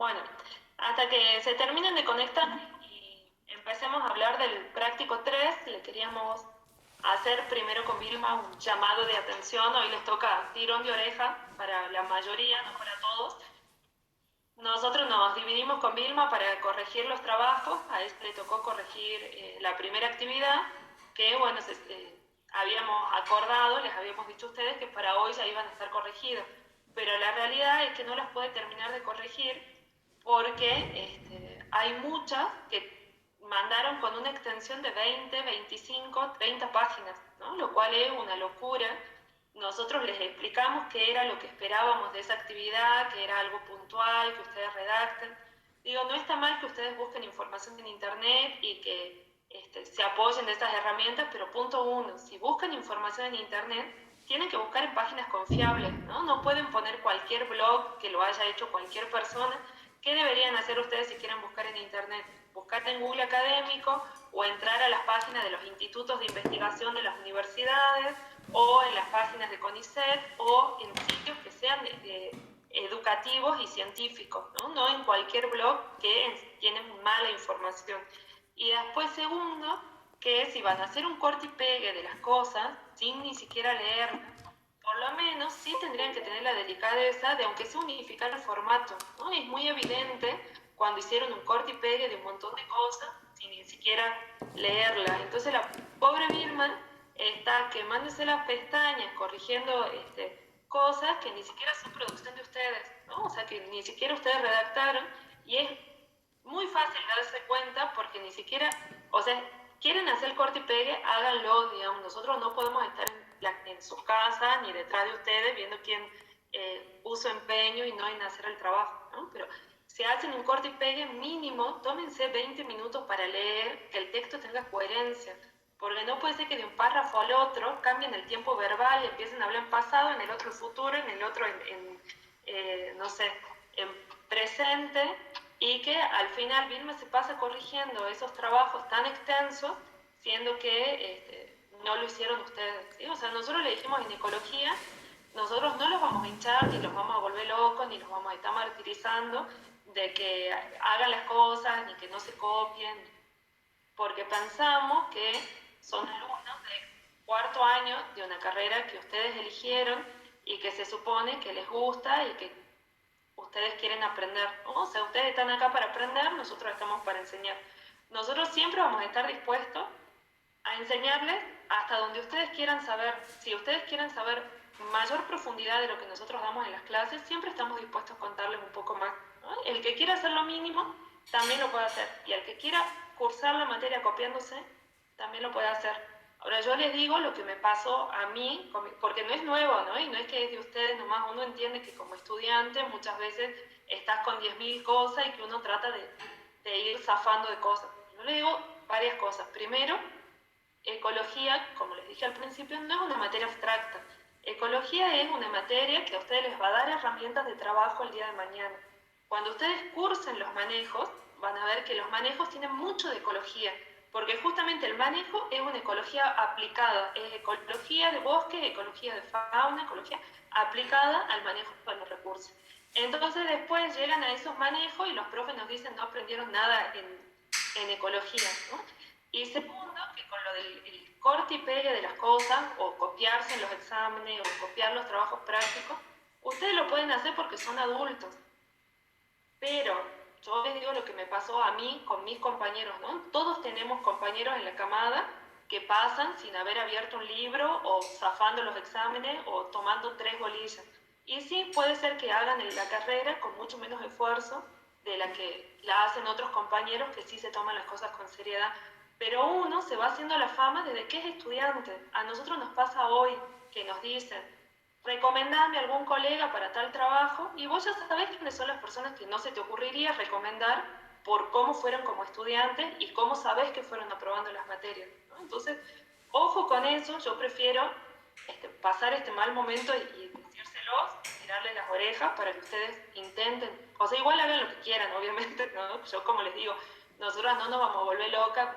Bueno, hasta que se terminen de conectar y empecemos a hablar del práctico 3, le queríamos hacer primero con Vilma un llamado de atención. Hoy les toca tirón de oreja para la mayoría, no para todos. Nosotros nos dividimos con Vilma para corregir los trabajos. A él le tocó corregir la primera actividad, que bueno, habíamos acordado, les habíamos dicho a ustedes que para hoy ya iban a estar corregidas, pero la realidad es que no las puede terminar de corregir porque hay muchas que mandaron con una extensión de 20, 25, 30 páginas, ¿no? Lo cual es una locura. Nosotros les explicamos qué era lo que esperábamos de esa actividad, que era algo puntual, que ustedes redacten. Digo, no está mal que ustedes busquen información en internet y que se apoyen de esas herramientas, pero punto uno, si buscan información en internet, tienen que buscar en páginas confiables, ¿no? No pueden poner cualquier blog que lo haya hecho cualquier persona. ¿Qué deberían hacer ustedes si quieren buscar en internet? Buscar en Google Académico o entrar a las páginas de los institutos de investigación de las universidades o en las páginas de CONICET o en sitios que sean educativos y científicos, ¿no? No en cualquier blog que tienen mala información. Y después, segundo, que si van a hacer un corte y pegue de las cosas sin ni siquiera leer, por lo menos sí tendrían que tener la delicadeza de, aunque sea, unificar el formato, ¿no? Es muy evidente cuando hicieron un corte y pegue de un montón de cosas sin ni siquiera leerlas. Entonces la pobre Vilma está quemándose las pestañas corrigiendo cosas que ni siquiera son producción de ustedes, ¿no? O sea, que ni siquiera ustedes redactaron, y es muy fácil darse cuenta porque ni siquiera, o sea, quieren hacer el corte y pegue, háganlo, digamos. Nosotros no podemos estar en sus casas ni detrás de ustedes viendo quién puso empeño y no en hacer el trabajo, ¿no? Pero si hacen un corte y pegue mínimo, tómense 20 minutos para leer, que el texto tenga coherencia, porque no puede ser que de un párrafo al otro cambien el tiempo verbal y empiecen a hablar en pasado, en el otro en futuro, en el otro no sé, en presente, y que al final Vilma se pasa corrigiendo esos trabajos tan extensos, siendo que no lo hicieron ustedes, ¿sí? O sea, nosotros le dijimos en ecología, nosotros no los vamos a hinchar, ni los vamos a volver locos, ni los vamos a estar martirizando de que hagan las cosas, ni que no se copien, porque pensamos que son alumnos de cuarto año de una carrera que ustedes eligieron y que se supone que les gusta y que ustedes quieren aprender, ¿no? O sea, ustedes están acá para aprender, nosotros estamos para enseñar. Nosotros siempre vamos a estar dispuestos a enseñarles hasta donde ustedes quieran saber. Si ustedes quieren saber mayor profundidad de lo que nosotros damos en las clases, siempre estamos dispuestos a contarles un poco más, ¿no? El que quiera hacer lo mínimo, también lo puede hacer. Y el que quiera cursar la materia copiándose, también lo puede hacer. Ahora, yo les digo lo que me pasó a mí, porque no es nuevo, ¿no? Y no es que es de ustedes nomás. Uno entiende que como estudiante muchas veces estás con 10.000 cosas y que uno trata de ir zafando de cosas. Yo les digo varias cosas. Primero, ecología, como les dije al principio, no es una materia abstracta. Ecología es una materia que a ustedes les va a dar herramientas de trabajo el día de mañana. Cuando ustedes cursen los manejos, van a ver que los manejos tienen mucho de ecología, porque justamente el manejo es una ecología aplicada, es ecología de bosque, ecología de fauna, ecología aplicada al manejo de los recursos. Entonces después llegan a esos manejos y los profes nos dicen no aprendieron nada en ecología, ¿no? Y segundo, que con lo del corte y pegue de las cosas, o copiarse en los exámenes, o copiar los trabajos prácticos, ustedes lo pueden hacer porque son adultos. Pero yo les digo lo que me pasó a mí con mis compañeros, ¿no? Todos tenemos compañeros en la camada que pasan sin haber abierto un libro, o zafando los exámenes, o tomando 3 bolillas. Y sí, puede ser que hagan la carrera con mucho menos esfuerzo de la que la hacen otros compañeros que sí se toman las cosas con seriedad. Pero uno se va haciendo la fama desde que es estudiante. A nosotros nos pasa hoy que nos dicen, recomendame algún colega para tal trabajo, y vos ya sabés quiénes son las personas que no se te ocurriría recomendar por cómo fueron como estudiantes y cómo sabés que fueron aprobando las materias, ¿no? Entonces, ojo con eso. Yo prefiero pasar este mal momento y decírselos, tirarles las orejas para que ustedes intenten, o sea, igual hagan lo que quieran, obviamente, ¿no? Yo, como les digo, nosotras no nos vamos a volver locas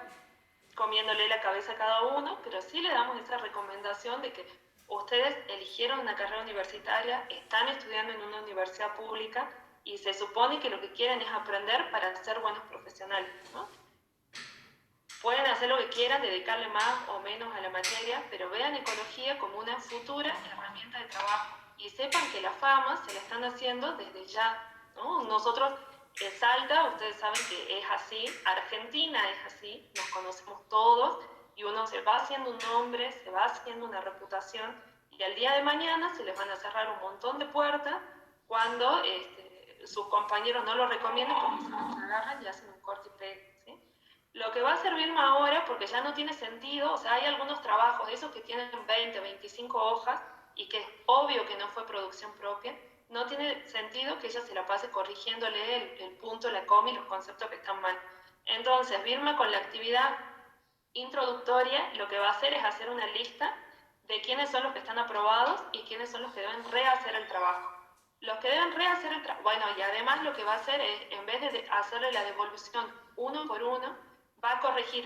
comiéndole la cabeza a cada uno, pero sí le damos esa recomendación de que ustedes eligieron una carrera universitaria, están estudiando en una universidad pública, y se supone que lo que quieren es aprender para ser buenos profesionales, ¿no? Pueden hacer lo que quieran, dedicarle más o menos a la materia, pero vean ecología como una futura herramienta de trabajo y sepan que la fama se la están haciendo desde ya, ¿no? Nosotros, Salta, ustedes saben que es así, Argentina es así, nos conocemos todos y uno se va haciendo un nombre, se va haciendo una reputación y al día de mañana se les van a cerrar un montón de puertas cuando sus compañeros no lo recomiendan porque se agarran y hacen un corte y pega, ¿sí? Lo que va a servirme ahora, porque ya no tiene sentido, o sea, hay algunos trabajos, esos que tienen 20, 25 hojas, y que es obvio que no fue producción propia, no tiene sentido que ella se la pase corrigiéndole el punto, la coma y los conceptos que están mal. Entonces, Vilma con la actividad introductoria lo que va a hacer es hacer una lista de quiénes son los que están aprobados y quiénes son los que deben rehacer el trabajo. Los que deben rehacer el trabajo, bueno, y además lo que va a hacer es, en vez de hacerle la devolución uno por uno, va a corregir,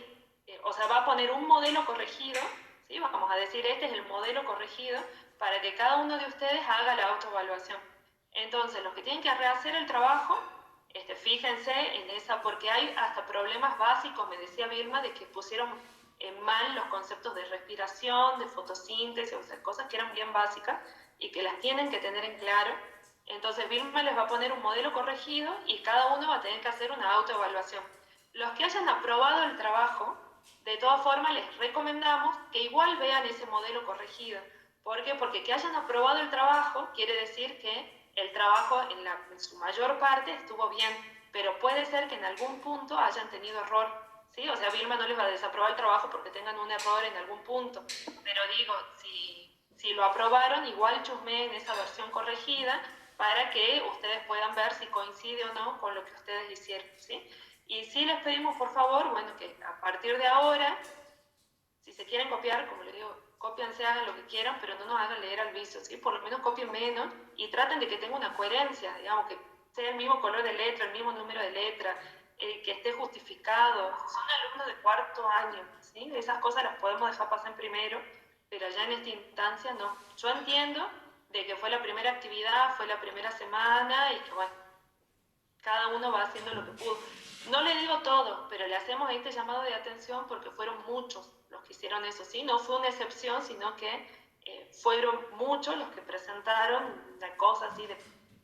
o sea, va a poner un modelo corregido, ¿sí? Vamos a decir, este es el modelo corregido, para que cada uno de ustedes haga la autoevaluación. Entonces, los que tienen que rehacer el trabajo, fíjense en esa, porque hay hasta problemas básicos, me decía Vilma, de que pusieron mal los conceptos de respiración, de fotosíntesis, o sea, cosas que eran bien básicas y que las tienen que tener en claro. Entonces, Vilma les va a poner un modelo corregido y cada uno va a tener que hacer una autoevaluación. Los que hayan aprobado el trabajo, de todas formas les recomendamos que igual vean ese modelo corregido. ¿Por qué? Porque que hayan aprobado el trabajo quiere decir que el trabajo en su mayor parte estuvo bien, pero puede ser que en algún punto hayan tenido error, ¿sí? O sea, Vilma no les va a desaprobar el trabajo porque tengan un error en algún punto, pero digo, si lo aprobaron, igual chusmeen esa versión corregida para que ustedes puedan ver si coincide o no con lo que ustedes hicieron, ¿sí? Y sí les pedimos, por favor, bueno, que a partir de ahora, si se quieren copiar, como les digo, cópiense, hagan lo que quieran, pero no nos hagan leer al vicio, ¿sí? Por lo menos copien menos y traten de que tenga una coherencia, digamos, que sea el mismo color de letra, el mismo número de letra, que esté justificado. Son alumnos de cuarto año, ¿sí? Esas cosas las podemos dejar pasar en primero, pero ya en esta instancia no. Yo entiendo de que fue la primera actividad, fue la primera semana y que, bueno, cada uno va haciendo lo que pudo. No le digo todo, pero le hacemos este llamado de atención porque fueron muchos los que hicieron eso, ¿sí? No fue una excepción, sino que fueron muchos los que presentaron una cosa así de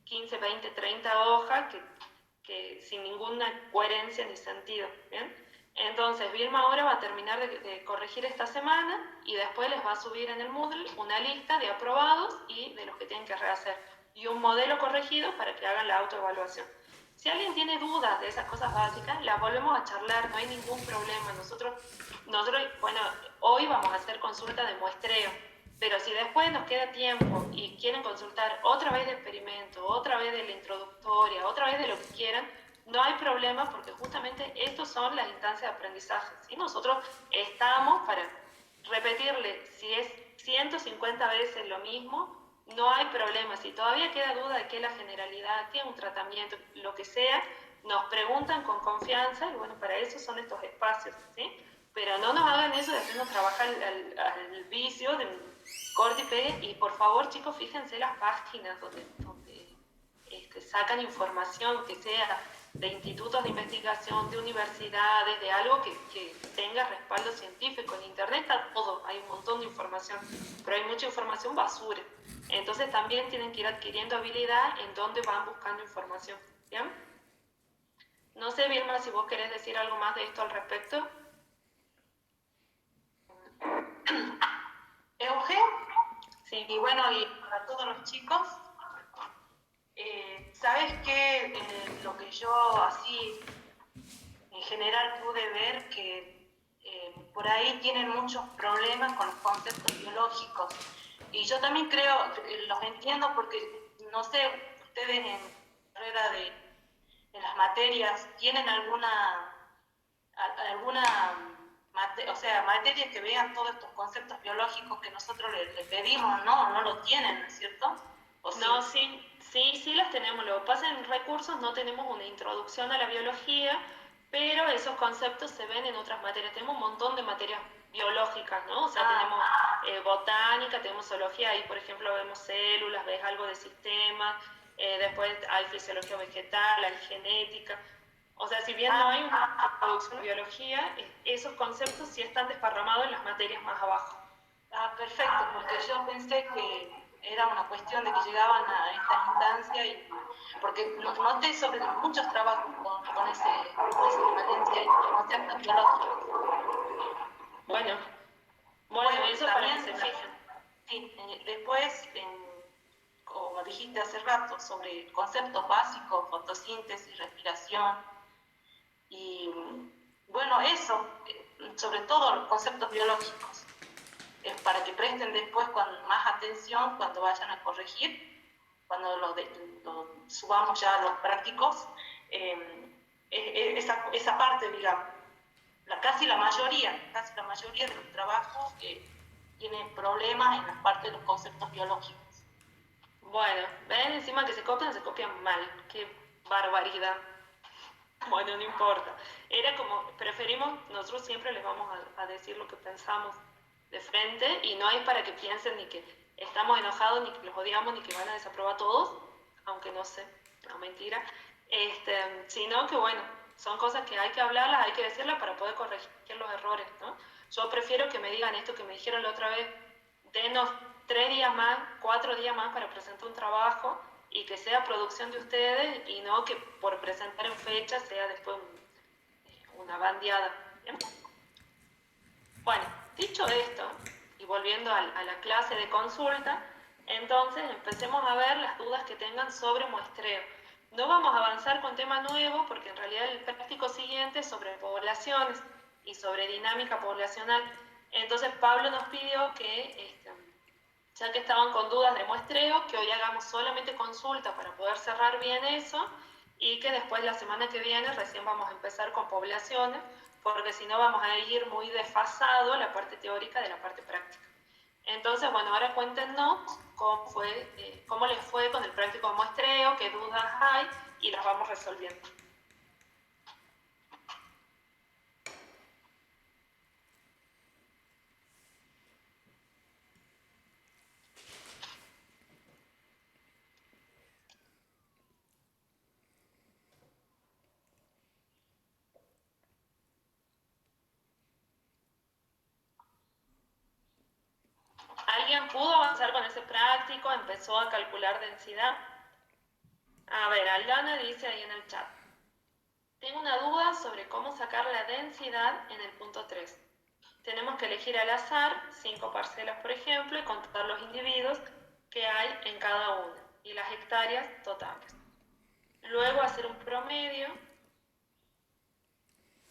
15, 20, 30 hojas que sin ninguna coherencia ni sentido, ¿bien? Entonces, Vilma ahora va a terminar de corregir esta semana y después les va a subir en el Moodle una lista de aprobados y de los que tienen que rehacer y un modelo corregido para que hagan la autoevaluación. Si alguien tiene dudas de esas cosas básicas, las volvemos a charlar, no hay ningún problema. Nosotros, bueno, hoy vamos a hacer consulta de muestreo, pero si después nos queda tiempo y quieren consultar otra vez de experimento, otra vez de la introductoria, otra vez de lo que quieran, no hay problema porque justamente estos son las instancias de aprendizaje, ¿sí? Nosotros estamos para repetirle, si es 150 veces lo mismo, no hay problema. Si todavía queda duda de que la generalidad tiene un tratamiento, lo que sea, nos preguntan con confianza y bueno, para eso son estos espacios, ¿sí? Pero no nos hagan eso de hacernos trabajar al vicio de corte y pegue y por favor, chicos, fíjense las páginas donde sacan información que sea de institutos de investigación, de universidades, de algo que tenga respaldo científico. En internet está todo, hay un montón de información, pero hay mucha información basura. Entonces también tienen que ir adquiriendo habilidad en donde van buscando información. ¿Bien? No sé, Vilma, si vos querés decir algo más de esto al respecto. Euge, Sí. y bueno, y para todos los chicos, ¿sabes qué? Lo que yo así en general pude ver que por ahí tienen muchos problemas con los conceptos biológicos. Y yo también creo, los entiendo porque, no sé, ustedes en carrera en las materias, ¿tienen o sea, materias que vean todos estos conceptos biológicos que nosotros les pedimos? No lo tienen, ¿no es cierto? ¿O sí? No, sí las tenemos. Lo que pasa en recursos no tenemos una introducción a la biología, pero esos conceptos se ven en otras materias. Tenemos un montón de materias biológicas, ¿no? O sea, tenemos botánica, tenemos zoología, ahí por ejemplo vemos células, ves algo de sistemas, después hay fisiología vegetal, hay genética. O sea, si bien no hay una introducción a biología, esos conceptos sí están desparramados en las materias más abajo. Ah, perfecto, porque yo pensé que era una cuestión de que llegaban a esta instancia y porque noté sobre muchos trabajos con esa falencia y conceptos biológicos. Bueno, eso para que también se fijen. sí, después, como dijiste hace rato, sobre conceptos básicos, fotosíntesis, respiración y bueno, eso, sobre todo los conceptos biológicos, para que presten después con más atención cuando vayan a corregir, cuando lo subamos ya a los prácticos, esa parte, digamos, casi la mayoría de los trabajos tienen problemas en la parte de los conceptos biológicos. Bueno, ven encima que se copian mal. Qué barbaridad. Bueno, no importa. Era como, preferimos, nosotros siempre les vamos a decir lo que pensamos de frente y no es para que piensen ni que estamos enojados, ni que los odiamos, ni que van a desaprobar a todos, aunque no sé, no mentira, sino que bueno, son cosas que hay que hablarlas, hay que decirlas para poder corregir los errores, ¿no? Yo prefiero que me digan esto que me dijeron la otra vez, denos 3 días más, 4 días más para presentar un trabajo y que sea producción de ustedes y no que por presentar en fecha sea después una bandeada. ¿Bien? Bueno, dicho esto, y volviendo a la clase de consulta, entonces empecemos a ver las dudas que tengan sobre muestreo. No vamos a avanzar con tema nuevo porque en realidad el práctico siguiente es sobre poblaciones y sobre dinámica poblacional. Entonces Pablo nos pidió que ya que estaban con dudas de muestreo, que hoy hagamos solamente consulta para poder cerrar bien eso y que después la semana que viene recién vamos a empezar con poblaciones, porque si no vamos a ir muy desfasado la parte teórica de la parte práctica. Entonces, bueno, ahora cuéntenos cómo les fue con el práctico de muestreo, qué dudas hay y las vamos resolviendo. ¿Alguien pudo avanzar con ese práctico? ¿Empezó a calcular densidad? A ver, Aldana dice ahí en el chat. Tengo una duda sobre cómo sacar la densidad en el punto 3. Tenemos que elegir al azar 5 parcelas, por ejemplo, y contar los individuos que hay en cada una y las hectáreas totales. Luego hacer un promedio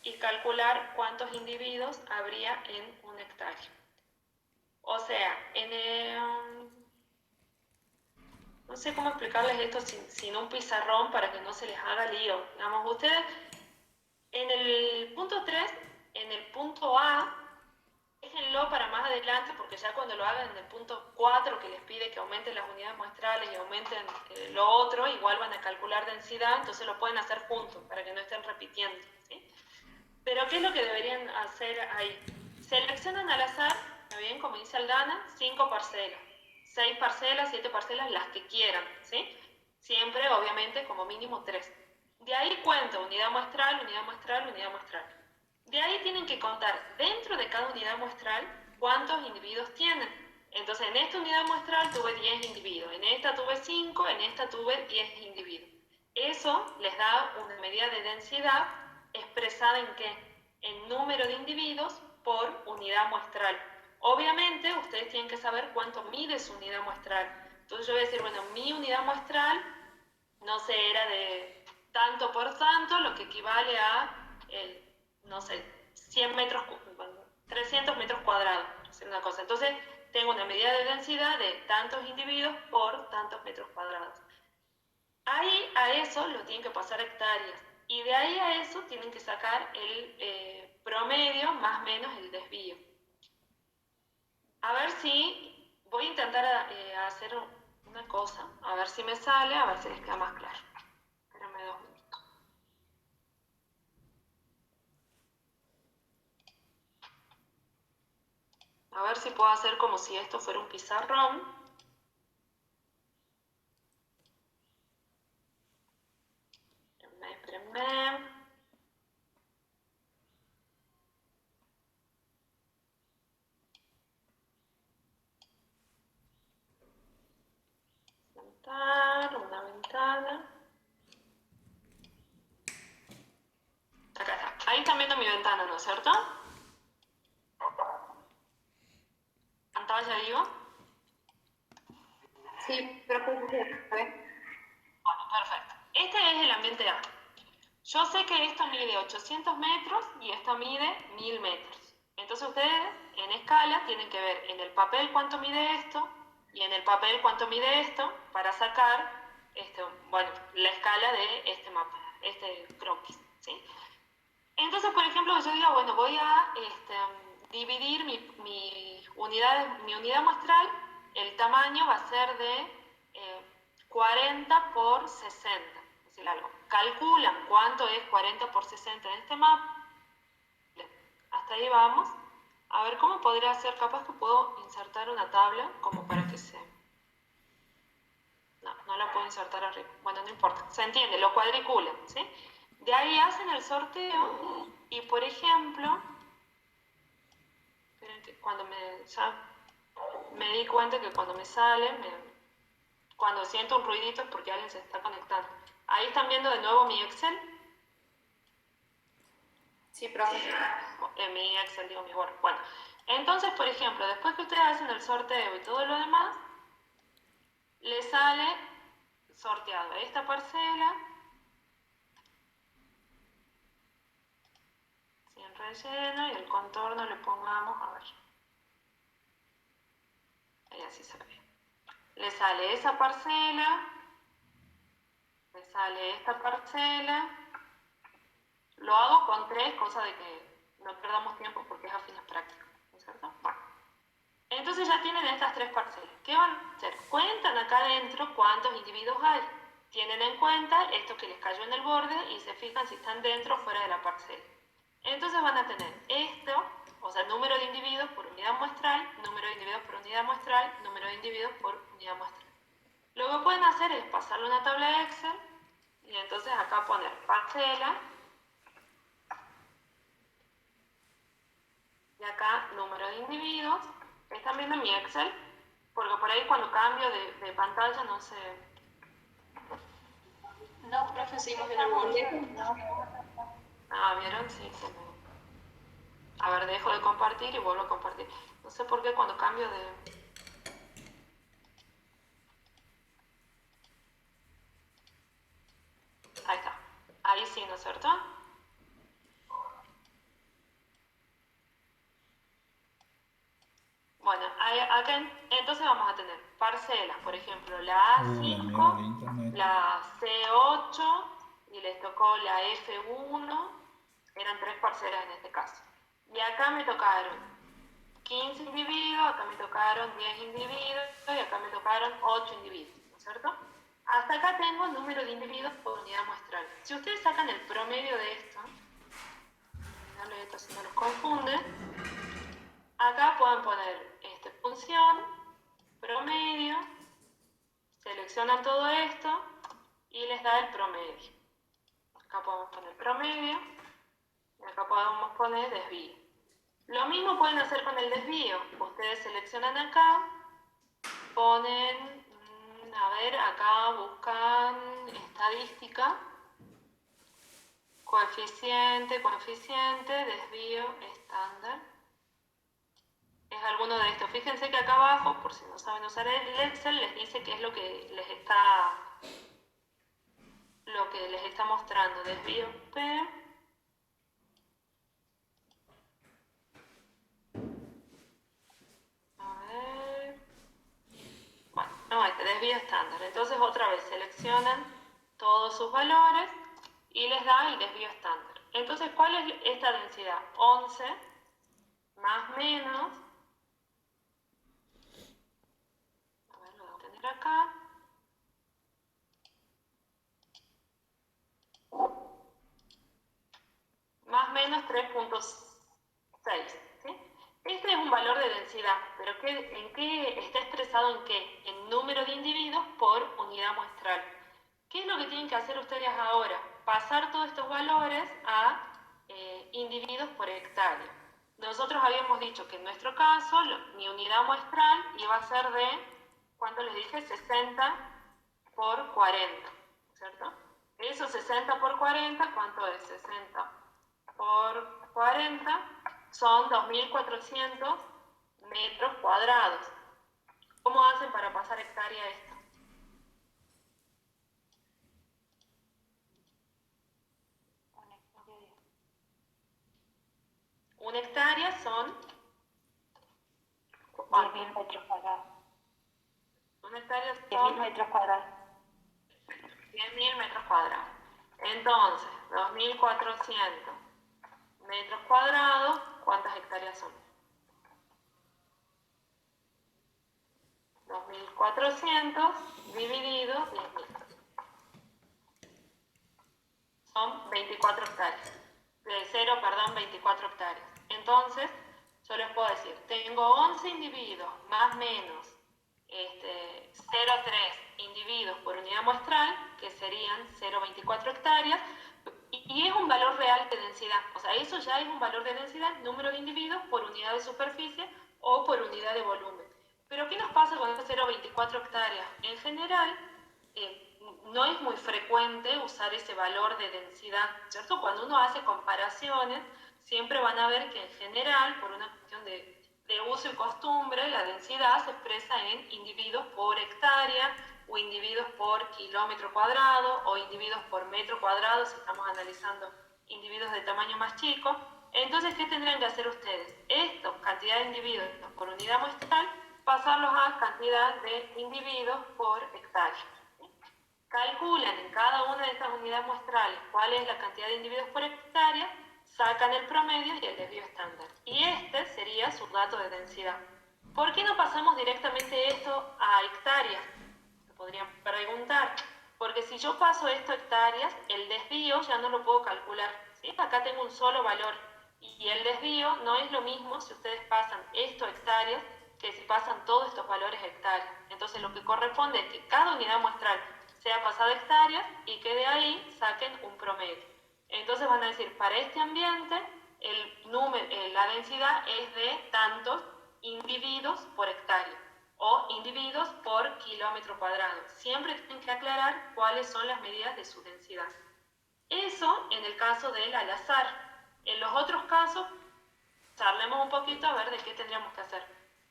y calcular cuántos individuos habría en una hectárea. O sea, no sé cómo explicarles esto sin un pizarrón para que no se les haga lío. Digamos, ustedes en el punto 3, en el punto A, déjenlo para más adelante porque ya cuando lo hagan en el punto 4 que les pide que aumenten las unidades muestrales y aumenten lo otro, igual van a calcular densidad, entonces lo pueden hacer juntos para que no estén repitiendo, ¿sí? Pero ¿qué es lo que deberían hacer ahí? Seleccionan al azar, ¿está bien? Como dice Aldana, 5 parcelas, 6 parcelas, 7 parcelas, las que quieran, ¿sí? Siempre, obviamente, como mínimo 3. De ahí cuento unidad muestral, unidad muestral, unidad muestral. De ahí tienen que contar dentro de cada unidad muestral cuántos individuos tienen. Entonces, en esta unidad muestral tuve 10 individuos, en esta tuve 5, en esta tuve 10 individuos. Eso les da una medida de densidad expresada en ¿qué? En número de individuos por unidad muestral. Obviamente, ustedes tienen que saber cuánto mide su unidad muestral. Entonces yo voy a decir, bueno, mi unidad muestral, no sé, era de tanto por tanto, lo que equivale a, no sé, 100 metros, 300 metros cuadrados, una cosa. Entonces, tengo una medida de densidad de tantos individuos por tantos metros cuadrados. Ahí a eso lo tienen que pasar a hectáreas. Y de ahí a eso tienen que sacar el promedio más menos el desvío. A ver si voy a intentar hacer una cosa, a ver si me sale, a ver si les queda más claro. Espérenme 2 minutos. A ver si puedo hacer como si esto fuera un pizarrón. Déjenme. Sentar, una ventana. Acá está. Ahí están viendo mi ventana, ¿no es cierto? ¿Pantalla digo? Sí, pero pues, Bueno, perfecto. Este es el ambiente A. Yo sé que esto mide 800 metros y esto mide 1000 metros. Entonces ustedes en escala tienen que ver en el papel cuánto mide esto y en el papel cuánto mide esto para sacar bueno, la escala de este mapa, este croquis, ¿sí? Entonces, por ejemplo, yo digo, bueno, voy a dividir mi unidad muestral, el tamaño va a ser de 40 por 60. Es decir, algo. Calculan cuánto es 40 por 60 en este mapa. Hasta ahí vamos. A ver, ¿cómo podría ser? Capaz que puedo insertar una tabla como para que se... No la puedo insertar arriba. Bueno, no importa. Se entiende, lo cuadriculan, ¿sí? De ahí hacen el sorteo y, por ejemplo, esperen que ya me di cuenta que cuando me sale, cuando siento un ruidito es porque alguien se está conectando. Ahí están viendo de nuevo mi Excel. sí, profe. En mi Excel, digo, mi Word. Bueno, entonces, por ejemplo, después que ustedes hacen el sorteo y todo lo demás, les sale sorteado esta parcela, sin relleno, y el contorno le pongamos, a ver, ahí así se ve. Le sale esa parcela, le sale esta parcela. Lo hago con 3, cosa de que no perdamos tiempo porque es a fines prácticos, ¿no es cierto? Bueno, entonces ya tienen estas 3 parcelas. ¿Qué van a hacer? Cuentan acá adentro cuántos individuos hay. Tienen en cuenta esto que les cayó en el borde y se fijan si están dentro o fuera de la parcela. Entonces van a tener esto, o sea, número de individuos por unidad muestral, número de individuos por unidad muestral, número de individuos por unidad muestral. Lo que pueden hacer es pasarle una tabla de Excel y entonces acá poner parcela y acá número de individuos. Están viendo mi Excel, porque por ahí cuando cambio de pantalla no sé. No, profe, seguimos viendo. Ah, ¿vieron? Sí, se me... A ver, dejo de compartir y vuelvo a compartir. No sé por qué cuando cambio de... Ahí está. Ahí sí, ¿no es cierto? Bueno, acá entonces vamos a tener parcelas, por ejemplo, la A5, la C8 y les tocó la F1, eran 3 parcelas en este caso. Y acá me tocaron 15 individuos, acá me tocaron 10 individuos y acá me tocaron 8 individuos, ¿no es cierto? Hasta acá tengo el número de individuos por unidad muestral. Si ustedes sacan el promedio de esto, esto si no los confunde, acá pueden poner función, promedio, seleccionan todo esto y les da el promedio. Acá podemos poner promedio y acá podemos poner desvío. Lo mismo pueden hacer con el desvío. Ustedes seleccionan acá, ponen, a ver, acá buscan estadística, coeficiente, desvío, estándar. Es alguno de estos. Fíjense que acá abajo, por si no saben usar el Excel, les dice qué es lo que les está mostrando. Desvío P. A ver. Bueno, no, este desvío estándar. Entonces otra vez seleccionan todos sus valores y les da el desvío estándar. Entonces, ¿cuál es esta densidad? 11 más menos. A ver, lo voy a tener acá. Más menos 3.6, ¿sí? Este es un valor de densidad, pero ¿en qué está expresado en qué? En número de individuos por unidad muestral. ¿Qué es lo que tienen que hacer ustedes ahora? Pasar todos estos valores a individuos por hectárea. Nosotros habíamos dicho que en nuestro caso mi unidad muestral iba a ser de, ¿cuánto les dije? 60 por 40, ¿cierto? Eso 60 por 40, ¿cuánto es? 60 por 40 son 2.400 metros cuadrados. ¿Cómo hacen para pasar hectárea a esto? Una hectárea son 10.000 metros cuadrados. Una hectárea 10.000 son metros cuadrados. 10.000 metros cuadrados. Entonces, 2.400 metros cuadrados, ¿cuántas hectáreas son? 2.400 dividido 10.000. Son 24 hectáreas. 24 hectáreas. Entonces, yo les puedo decir, tengo 11 individuos, más o menos 0,3 individuos por unidad muestral, que serían 0,24 hectáreas, y es un valor real de densidad. O sea, eso ya es un valor de densidad, número de individuos por unidad de superficie o por unidad de volumen. Pero ¿qué nos pasa con 0,24 hectáreas? En general, no es muy frecuente usar ese valor de densidad, ¿cierto? Cuando uno hace comparaciones, siempre van a ver que en general, por una cuestión de uso y costumbre, la densidad se expresa en individuos por hectárea, o individuos por kilómetro cuadrado, o individuos por metro cuadrado, si estamos analizando individuos de tamaño más chico. Entonces, ¿qué tendrían que hacer ustedes? Esto, cantidad de individuos por unidad muestral, pasarlos a cantidad de individuos por hectárea. Calculan en cada una de estas unidades muestrales cuál es la cantidad de individuos por hectárea, sacan el promedio y el desvío estándar. Y este sería su dato de densidad. ¿Por qué no pasamos directamente esto a hectáreas? Se podrían preguntar. Porque si yo paso esto a hectáreas, el desvío ya no lo puedo calcular, ¿sí? Acá tengo un solo valor. Y el desvío no es lo mismo si ustedes pasan esto a hectáreas que si pasan todos estos valores a hectáreas. Entonces lo que corresponde es que cada unidad muestral sea pasada a hectáreas y que de ahí saquen un promedio. Entonces van a decir, para este ambiente, la densidad es de tantos individuos por hectárea o individuos por kilómetro cuadrado. Siempre tienen que aclarar cuáles son las medidas de su densidad. Eso en el caso del al azar. En los otros casos, charlemos un poquito a ver de qué tendríamos que hacer.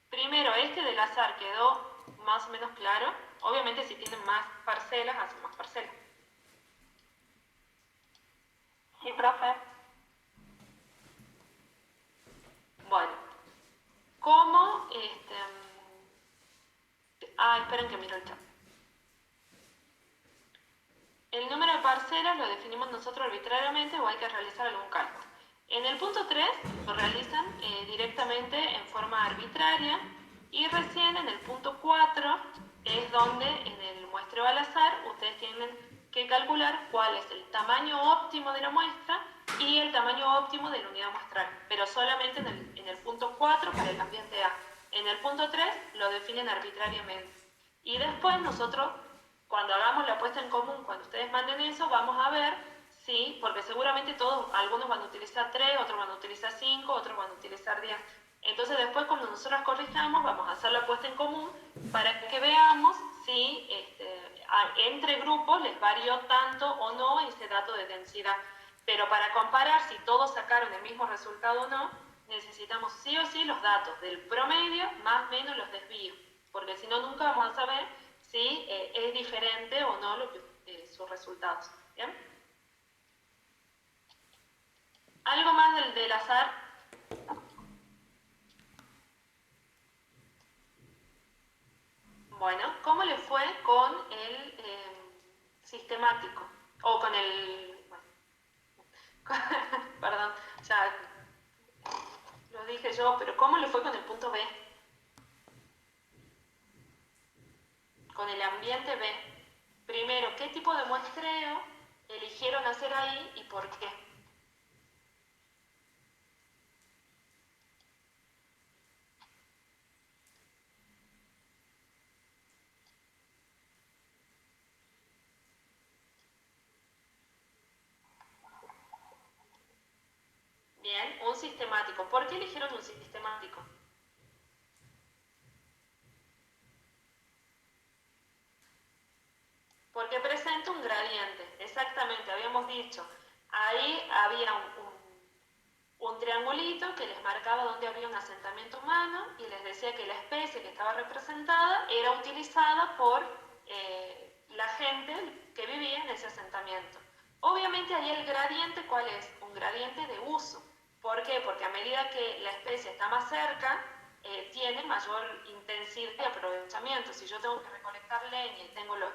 Primero, este del azar quedó más o menos claro. Obviamente si tienen más parcelas, hacen más parcelas. Sí, profe. Bueno, ¿cómo? Esperen que miro el chat. El número de parcelas lo definimos nosotros arbitrariamente o hay que realizar algún cálculo. En el punto 3 lo realizan directamente en forma arbitraria y recién en el punto 4 es donde en el muestreo al azar ustedes tienen que calcular cuál es el tamaño óptimo de la muestra y el tamaño óptimo de la unidad muestral, pero solamente en el punto 4 para el ambiente A. En el punto 3 lo definen arbitrariamente. Y después nosotros, cuando hagamos la puesta en común, cuando ustedes manden eso, vamos a ver si, porque seguramente todos, algunos van a utilizar 3, otros van a utilizar 5, otros van a utilizar 10. Entonces después cuando nosotros corrijamos, vamos a hacer la puesta en común para que veamos si entre grupos les varió tanto o no ese dato de densidad. Pero para comparar si todos sacaron el mismo resultado o no, necesitamos sí o sí los datos del promedio más o menos los desvíos, porque si no nunca vamos a saber si es diferente o no sus resultados. ¿Bien? Algo más del azar. Bueno, ¿cómo le fue con el sistemático? O con el... Bueno, perdón, ya lo dije yo, pero ¿cómo le fue con el punto B? Con el ambiente B. Primero, ¿qué tipo de muestreo eligieron hacer ahí y por qué? Bien, un sistemático. ¿Por qué eligieron un sistemático? Porque presenta un gradiente, exactamente, habíamos dicho. Ahí había un triangulito que les marcaba dónde había un asentamiento humano y les decía que la especie que estaba representada era utilizada por la gente que vivía en ese asentamiento. Obviamente ahí el gradiente, ¿cuál es? Un gradiente de uso. ¿Por qué? Porque a medida que la especie está más cerca, tiene mayor intensidad de aprovechamiento. Si yo tengo que recolectar leña y tengo los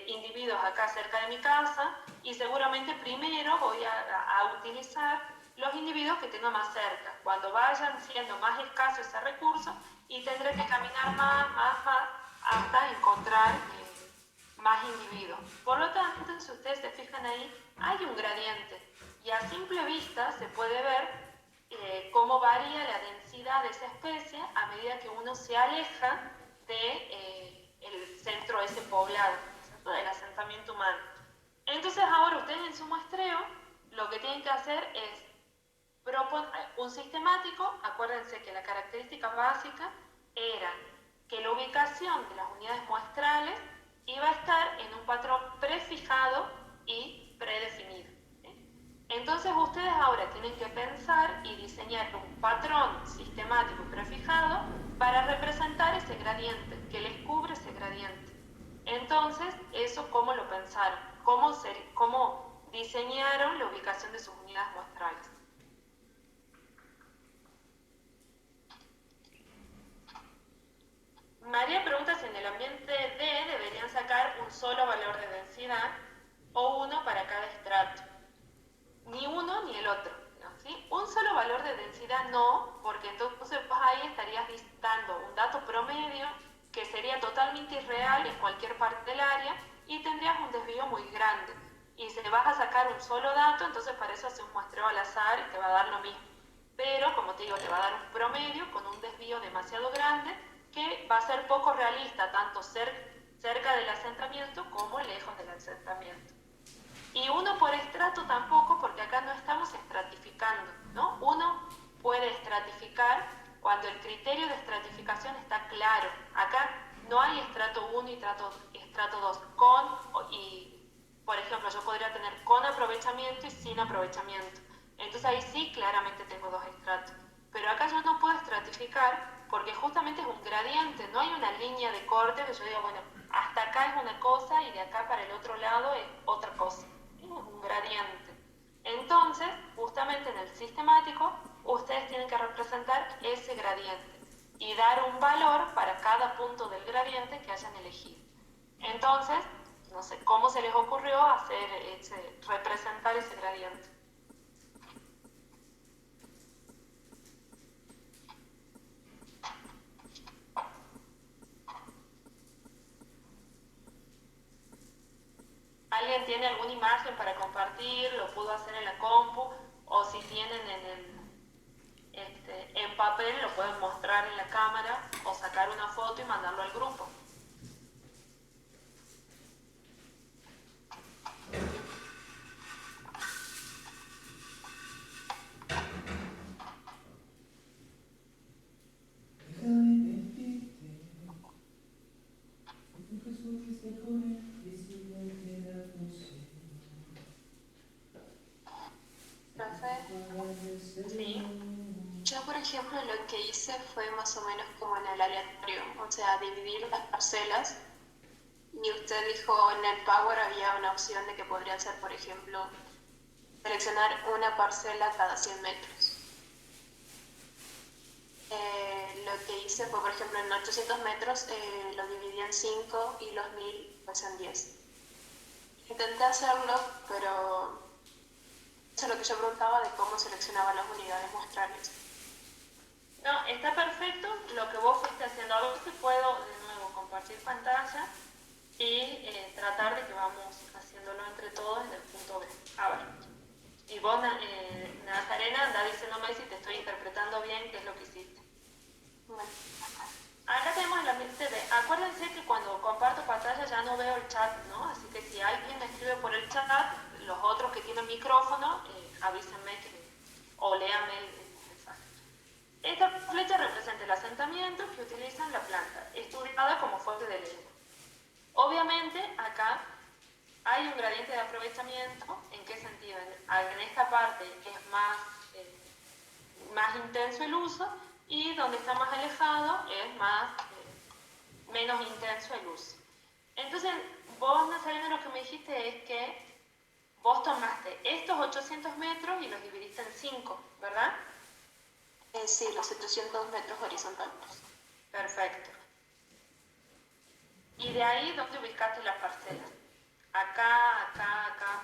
individuos acá cerca de mi casa, y seguramente primero voy a utilizar los individuos que tengo más cerca. Cuando vayan siendo más escaso ese recurso, y tendré que caminar más, hasta encontrar más individuos. Por lo tanto, si ustedes se fijan ahí, hay un gradiente, y a simple vista se puede ver cómo varía la densidad de esa especie a medida que uno se aleja del centro de ese poblado, del asentamiento humano. Entonces ahora ustedes en su muestreo lo que tienen que hacer es proponer un sistemático. Acuérdense que la característica básica era que la ubicación de las unidades muestrales iba a estar en un patrón prefijado y predefinido. Entonces ustedes ahora tienen que pensar y diseñar un patrón sistemático prefijado para representar ese gradiente, que les cubre ese gradiente. Entonces, ¿eso cómo lo pensaron? ¿Cómo diseñaron la ubicación de sus unidades muestrales? María pregunta si en el ambiente D deberían sacar un solo valor de densidad o uno para cada estrato. Ni uno ni el otro, ¿no? ¿Sí? Un solo valor de densidad no, porque entonces pues ahí estarías dando un dato promedio que sería totalmente irreal en cualquier parte del área y tendrías un desvío muy grande. Y si vas a sacar un solo dato, entonces para eso haces un muestreo al azar y te va a dar lo mismo. Pero, como te digo, te va a dar un promedio con un desvío demasiado grande que va a ser poco realista, tanto cerca del asentamiento como lejos del asentamiento. Y uno por estrato tampoco, porque acá no estamos estratificando, ¿no? Uno puede estratificar cuando el criterio de estratificación está claro. Acá no hay estrato 1 y estrato 2, por ejemplo, yo podría tener con aprovechamiento y sin aprovechamiento. Entonces ahí sí claramente tengo dos estratos. Pero acá yo no puedo estratificar porque justamente es un gradiente, no hay una línea de corte que yo diga, bueno, hasta acá es una cosa y de acá para el otro lado es otra cosa. Es un gradiente. Entonces, justamente en el sistemático, ustedes tienen que representar ese gradiente y dar un valor para cada punto del gradiente que hayan elegido. Entonces, no sé, ¿cómo se les ocurrió representar ese gradiente? ¿Alguien tiene alguna imagen para compartir? ¿Lo pudo hacer en la compu? O si tienen en papel, lo pueden mostrar en la cámara o sacar una foto y mandarlo al grupo. Sí. Yo, por ejemplo, lo que hice fue más o menos como en el aleatorio, o sea, dividir las parcelas. Y usted dijo en el Power había una opción de que podría ser, por ejemplo, seleccionar una parcela cada 100 metros. Lo que hice fue, por ejemplo, en 800 metros lo dividí en 5 y los 1000 pues en 10. Intenté hacerlo, pero eso es lo que yo preguntaba de cómo seleccionaba las unidades muestrales. No, está perfecto lo que vos fuiste haciendo. A ver si puedo de nuevo compartir pantalla y tratar de que vamos haciéndolo entre todos en el punto B. A ver. Y vos, Nazarena, anda diciéndome si te estoy interpretando bien qué es lo que hiciste. Bueno. Acá tenemos el ambiente B. Acuérdense que cuando comparto pantalla ya no veo el chat, ¿no? Así que si alguien me escribe por el chat, los otros que tienen micrófono, avísenme o léame el mensaje. Esta flecha representa el asentamiento que utilizan la planta, estudiada como fuente de leña. Obviamente, acá hay un gradiente de aprovechamiento. ¿En qué sentido? En esta parte es más intenso el uso, y donde está más alejado es menos intenso el uso. Entonces, vos, Nazarena, lo que me dijiste es que vos tomaste estos 800 metros y los dividiste en 5, ¿verdad? Sí, los 700 metros horizontales. Perfecto. Y de ahí, ¿dónde ubicaste las parcelas? Acá, acá, acá.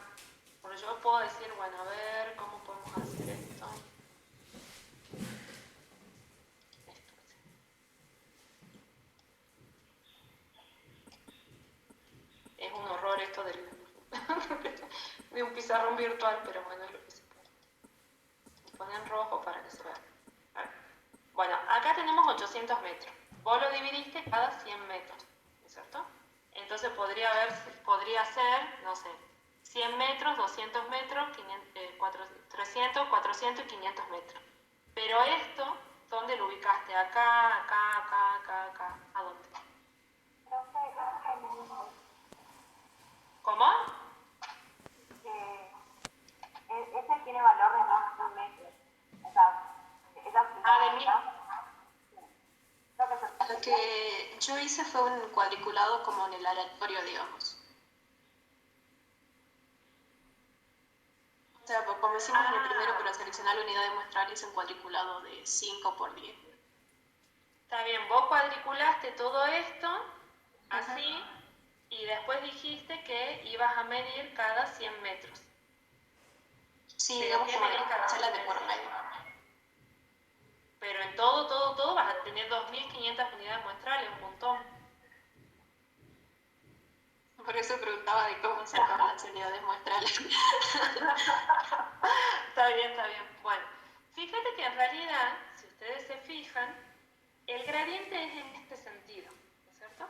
Porque yo puedo decir, bueno, a ver, ¿cómo podemos hacer esto? Es un horror esto de un pizarrón virtual, pero bueno, es lo que se puede. Se pone en rojo para que se vea. A ver. Bueno, acá tenemos 800 metros. Vos lo dividiste cada 100 metros, ¿no es cierto? Entonces podría ser, no sé, 100 metros, 200 metros, 300, 400 y 500 metros. Pero esto, ¿dónde lo ubicaste? Acá, acá, acá, acá, acá. ¿A dónde? ¿Cómo? Ese tiene valor de más de un metro. O sea, Ah, de mí. Lo que yo hice fue un cuadriculado como en el aleatorio, digamos. O sea, como hicimos en el primero, para seleccionar la unidad de muestral, hice un cuadriculado de 5 por 10. Está bien, vos cuadriculaste todo esto así, y después dijiste que ibas a medir cada 100 metros. Sí, Pero digamos ¿qué como medís las cada parcelas 100 de por metros? medio. Pero en todo vas a tener 2.500 unidades muestrales, un montón. Por eso preguntaba de cómo sacaban las unidades muestrales. Está bien, está bien. Bueno, fíjate que en realidad, si ustedes se fijan, el gradiente es en este sentido, ¿no es cierto?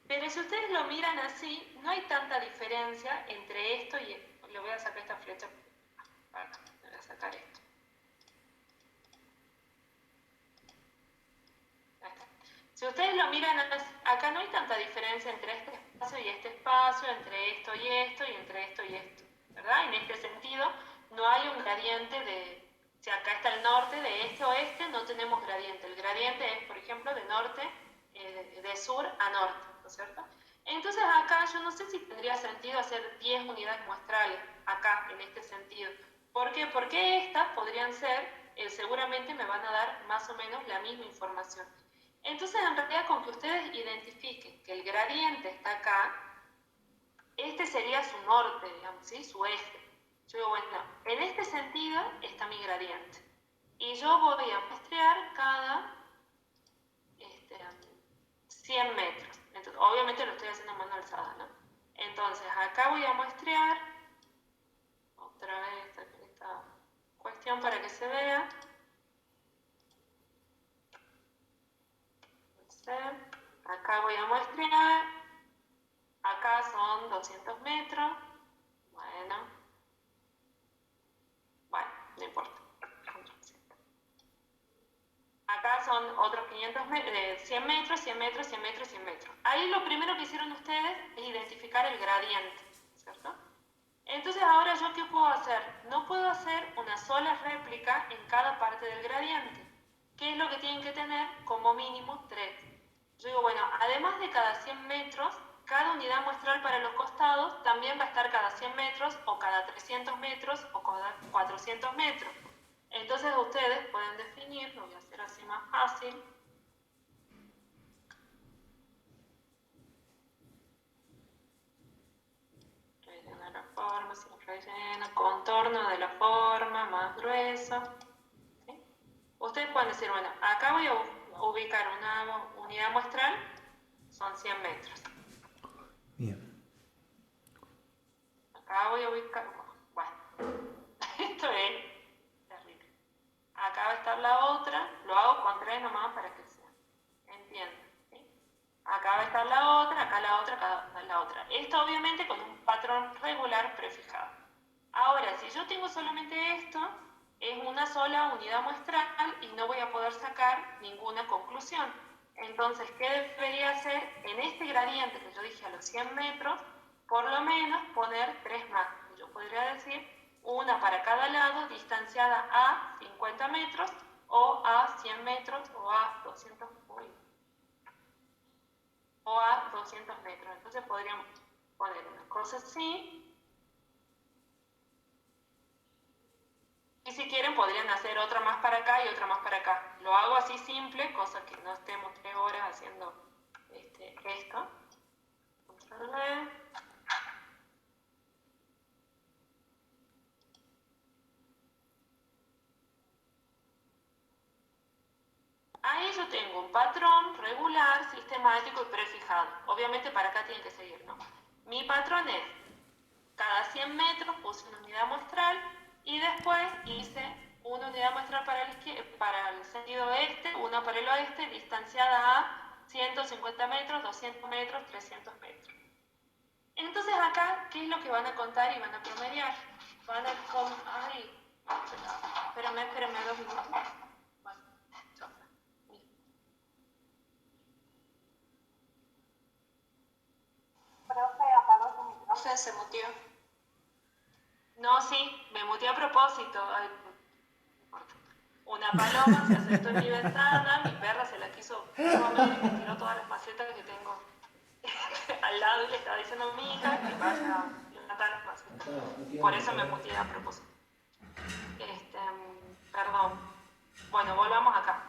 Pero si ustedes lo miran así, no hay tanta diferencia entre esto y esto. Le voy a sacar esta flecha. Le voy a sacar esto. Ahí está. Si ustedes lo miran acá, no hay tanta diferencia entre este espacio y este espacio, entre esto y esto, y entre esto y esto, ¿verdad? En este sentido, no hay un gradiente de... Si acá está el norte, de este a oeste, no tenemos gradiente. El gradiente es, por ejemplo, de norte, de sur a norte, ¿no es cierto? Entonces acá yo no sé si tendría sentido hacer 10 unidades muestrales, acá, en este sentido. ¿Por qué? Porque estas podrían ser, seguramente me van a dar más o menos la misma información. Entonces, en realidad, con que ustedes identifiquen que el gradiente está acá, este sería su norte, digamos, ¿sí? Su eje. Yo digo, bueno, en este sentido está mi gradiente. Y yo voy a muestrear cada 100 metros. Entonces, obviamente lo estoy haciendo a mano alzada, ¿no? Entonces, acá voy a muestrear, otra vez esta cuestión para que se vea. Acá voy a muestrear, acá son 200 metros, bueno, no importa. Acá son otros 100 metros, 100 metros, 100 metros, 100 metros. Ahí lo primero que hicieron ustedes es identificar el gradiente, ¿cierto? Entonces ahora yo ¿qué puedo hacer? No puedo hacer una sola réplica en cada parte del gradiente. ¿Qué es lo que tienen que tener? Como mínimo 3. Yo digo, bueno, además de cada 100 metros, cada unidad muestral para los costados también va a estar cada 100 metros, o cada 300 metros, o cada 400 metros. Entonces ustedes pueden definir, lo voy a hacer así más fácil. Relleno la forma, sin relleno, contorno de la forma, más grueso. ¿Sí? Ustedes pueden decir, bueno, acá voy a ubicar una unidad muestral, son 100 metros. Bien. Acá voy a ubicar, bueno, esto es terrible. Acá va a estar la otra, lo hago con 3 nomás para que se entienda. ¿Sí? Acá va a estar la otra, acá la otra, acá la otra. Esto obviamente con un patrón regular prefijado. Ahora, si yo tengo solamente esto, es una sola unidad muestral y no voy a poder sacar ninguna conclusión. Entonces, ¿qué debería hacer en este gradiente que yo dije a los 100 metros? Por lo menos poner 3 más. Yo podría decir una para cada lado, distanciada a 50 metros, o a 100 metros, o a 200, o a 200 metros. Entonces podríamos poner una cosa así. Y si quieren podrían hacer otra más para acá y otra más para acá. Lo hago así simple, cosa que no estemos 3 horas haciendo esto. Control V. Ahí yo tengo un patrón regular, sistemático y prefijado. Obviamente para acá tiene que seguir, ¿no? Mi patrón es, cada 100 metros puse una unidad muestral y después hice una unidad muestral para el sentido este, una para el oeste, distanciada a 150 metros, 200 metros, 300 metros. Entonces acá, ¿qué es lo que van a contar y van a promediar? Van a... Ay, espérame 2 minutos. Bueno, chao. Profe, apagó su micrófono. Profe, se muteó. No, sí, me muteé a propósito. Ay, no importa. Una paloma se sentó en mi ventana, mi perra se la quiso comer y me tiró todas las macetas que tengo al lado y le estaba diciendo a mi hija que vaya a matar las macetas. Por eso me muteé a propósito. Perdón. Bueno, volvamos acá.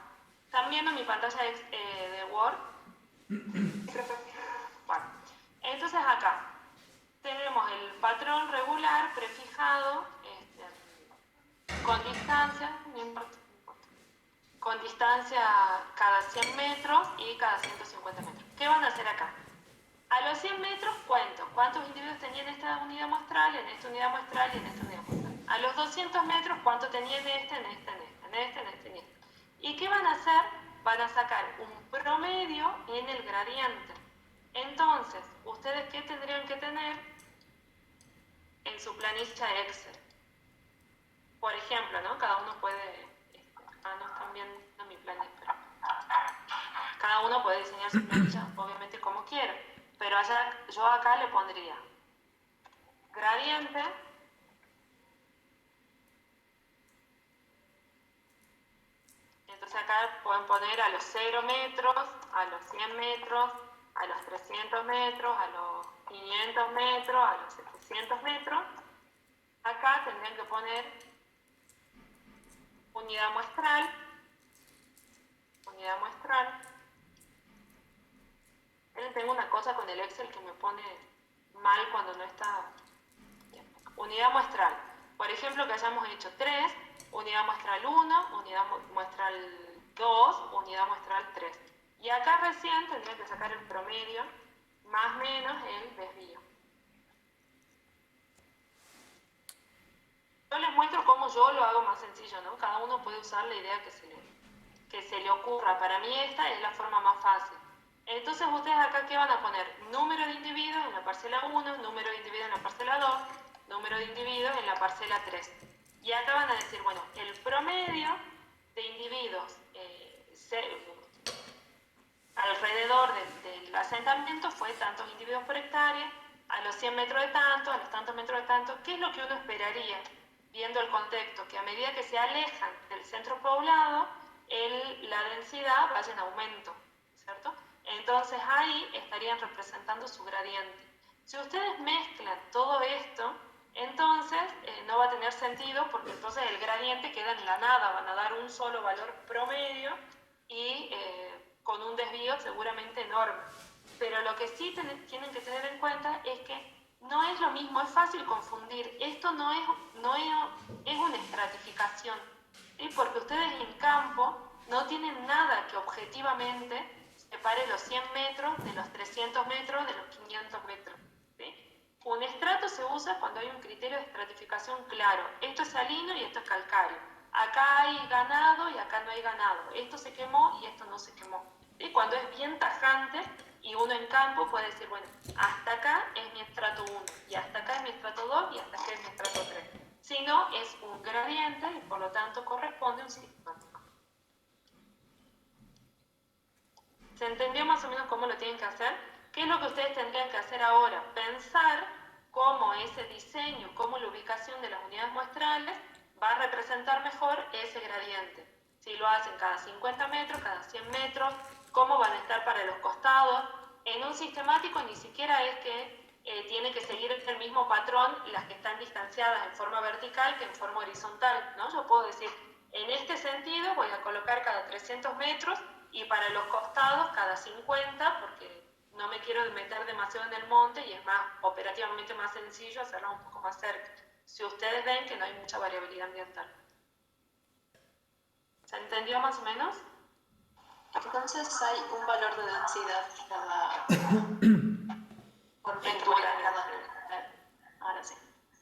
¿Están viendo mi pantalla de Word? Bueno, entonces acá tenemos el patrón regular prefijado con distancia, no importa, con distancia cada 100 metros y cada 150 metros. ¿Qué van a hacer acá? A los 100 metros cuento cuántos individuos tenía en esta unidad muestral, en esta unidad muestral y en esta unidad muestral. A los 200 metros cuánto tenía en este, en este, en este, en este, en este, en este. ¿Y qué van a hacer? Van a sacar un promedio en el gradiente. Entonces, ¿ustedes qué tendrían que tener en su planilla Excel? Por ejemplo, ¿no? Cada uno puede... no están viendo mi planilla, pero... Cada uno puede diseñar su planilla, obviamente, como quiera. Pero yo acá le pondría gradiente, entonces acá pueden poner a los 0 metros, a los 100 metros, a los 300 metros, a los 500 metros, a los 700 metros. Acá tendrían que poner unidad muestral, unidad muestral. Tengo una cosa con el Excel que me pone mal cuando no está bien. Unidad muestral. Por ejemplo, que hayamos hecho 3, unidad muestral 1, unidad muestral 2, unidad muestral 3. Y acá recién tendría que sacar el promedio más menos el desvío. Yo les muestro cómo yo lo hago más sencillo, ¿no? Cada uno puede usar la idea que se le ocurra. Para mí esta es la forma más fácil. Entonces ustedes acá, ¿qué van a poner? Número de individuos en la parcela 1, número de individuos en la parcela 2, número de individuos en la parcela 3. Y acá van a decir, bueno, el promedio de individuos alrededor del asentamiento fue tantos individuos por hectárea, a los 100 metros de tanto, a los tantos metros de tanto. ¿Qué es lo que uno esperaría, viendo el contexto? Que a medida que se alejan del centro poblado, la densidad vaya en aumento, ¿cierto? Entonces ahí estarían representando su gradiente. Si ustedes mezclan todo esto, entonces no va a tener sentido, porque entonces el gradiente queda en la nada, van a dar un solo valor promedio y con un desvío seguramente enorme. Pero lo que sí tienen que tener en cuenta es que no es lo mismo, es fácil confundir. Esto no es una estratificación, ¿sí? Porque ustedes en campo no tienen nada que objetivamente separe los 100 metros de los 300 metros de los 500 metros. ¿Sí? Un estrato se usa cuando hay un criterio de estratificación claro. Esto es salino y esto es calcáreo. Acá hay ganado y acá no hay ganado. Esto se quemó y esto no se quemó. ¿Sí? Cuando es bien tajante y uno en campo puede decir, bueno, hasta acá es mi estrato 1 y hasta acá es mi estrato 2 y hasta acá es mi estrato 3. sino es un gradiente y por lo tanto corresponde a un sistemático. ¿Se entendió más o menos cómo lo tienen que hacer? ¿Qué es lo que ustedes tendrían que hacer ahora? Pensar cómo ese diseño, cómo la ubicación de las unidades muestrales va a representar mejor ese gradiente. Si lo hacen cada 50 metros, cada 100 metros, cómo van a estar para los costados. En un sistemático ni siquiera es que tiene que seguir el mismo patrón las que están distanciadas en forma vertical que en forma horizontal, ¿no? Yo puedo decir, en este sentido voy a colocar cada 300 metros y para los costados cada 50, porque no me quiero meter demasiado en el monte y es más operativamente más sencillo hacerlo un poco más cerca. Si ustedes ven que no hay mucha variabilidad ambiental. ¿Se entendió más o menos? Entonces hay un valor de densidad cada por metro cada. Ahora sí.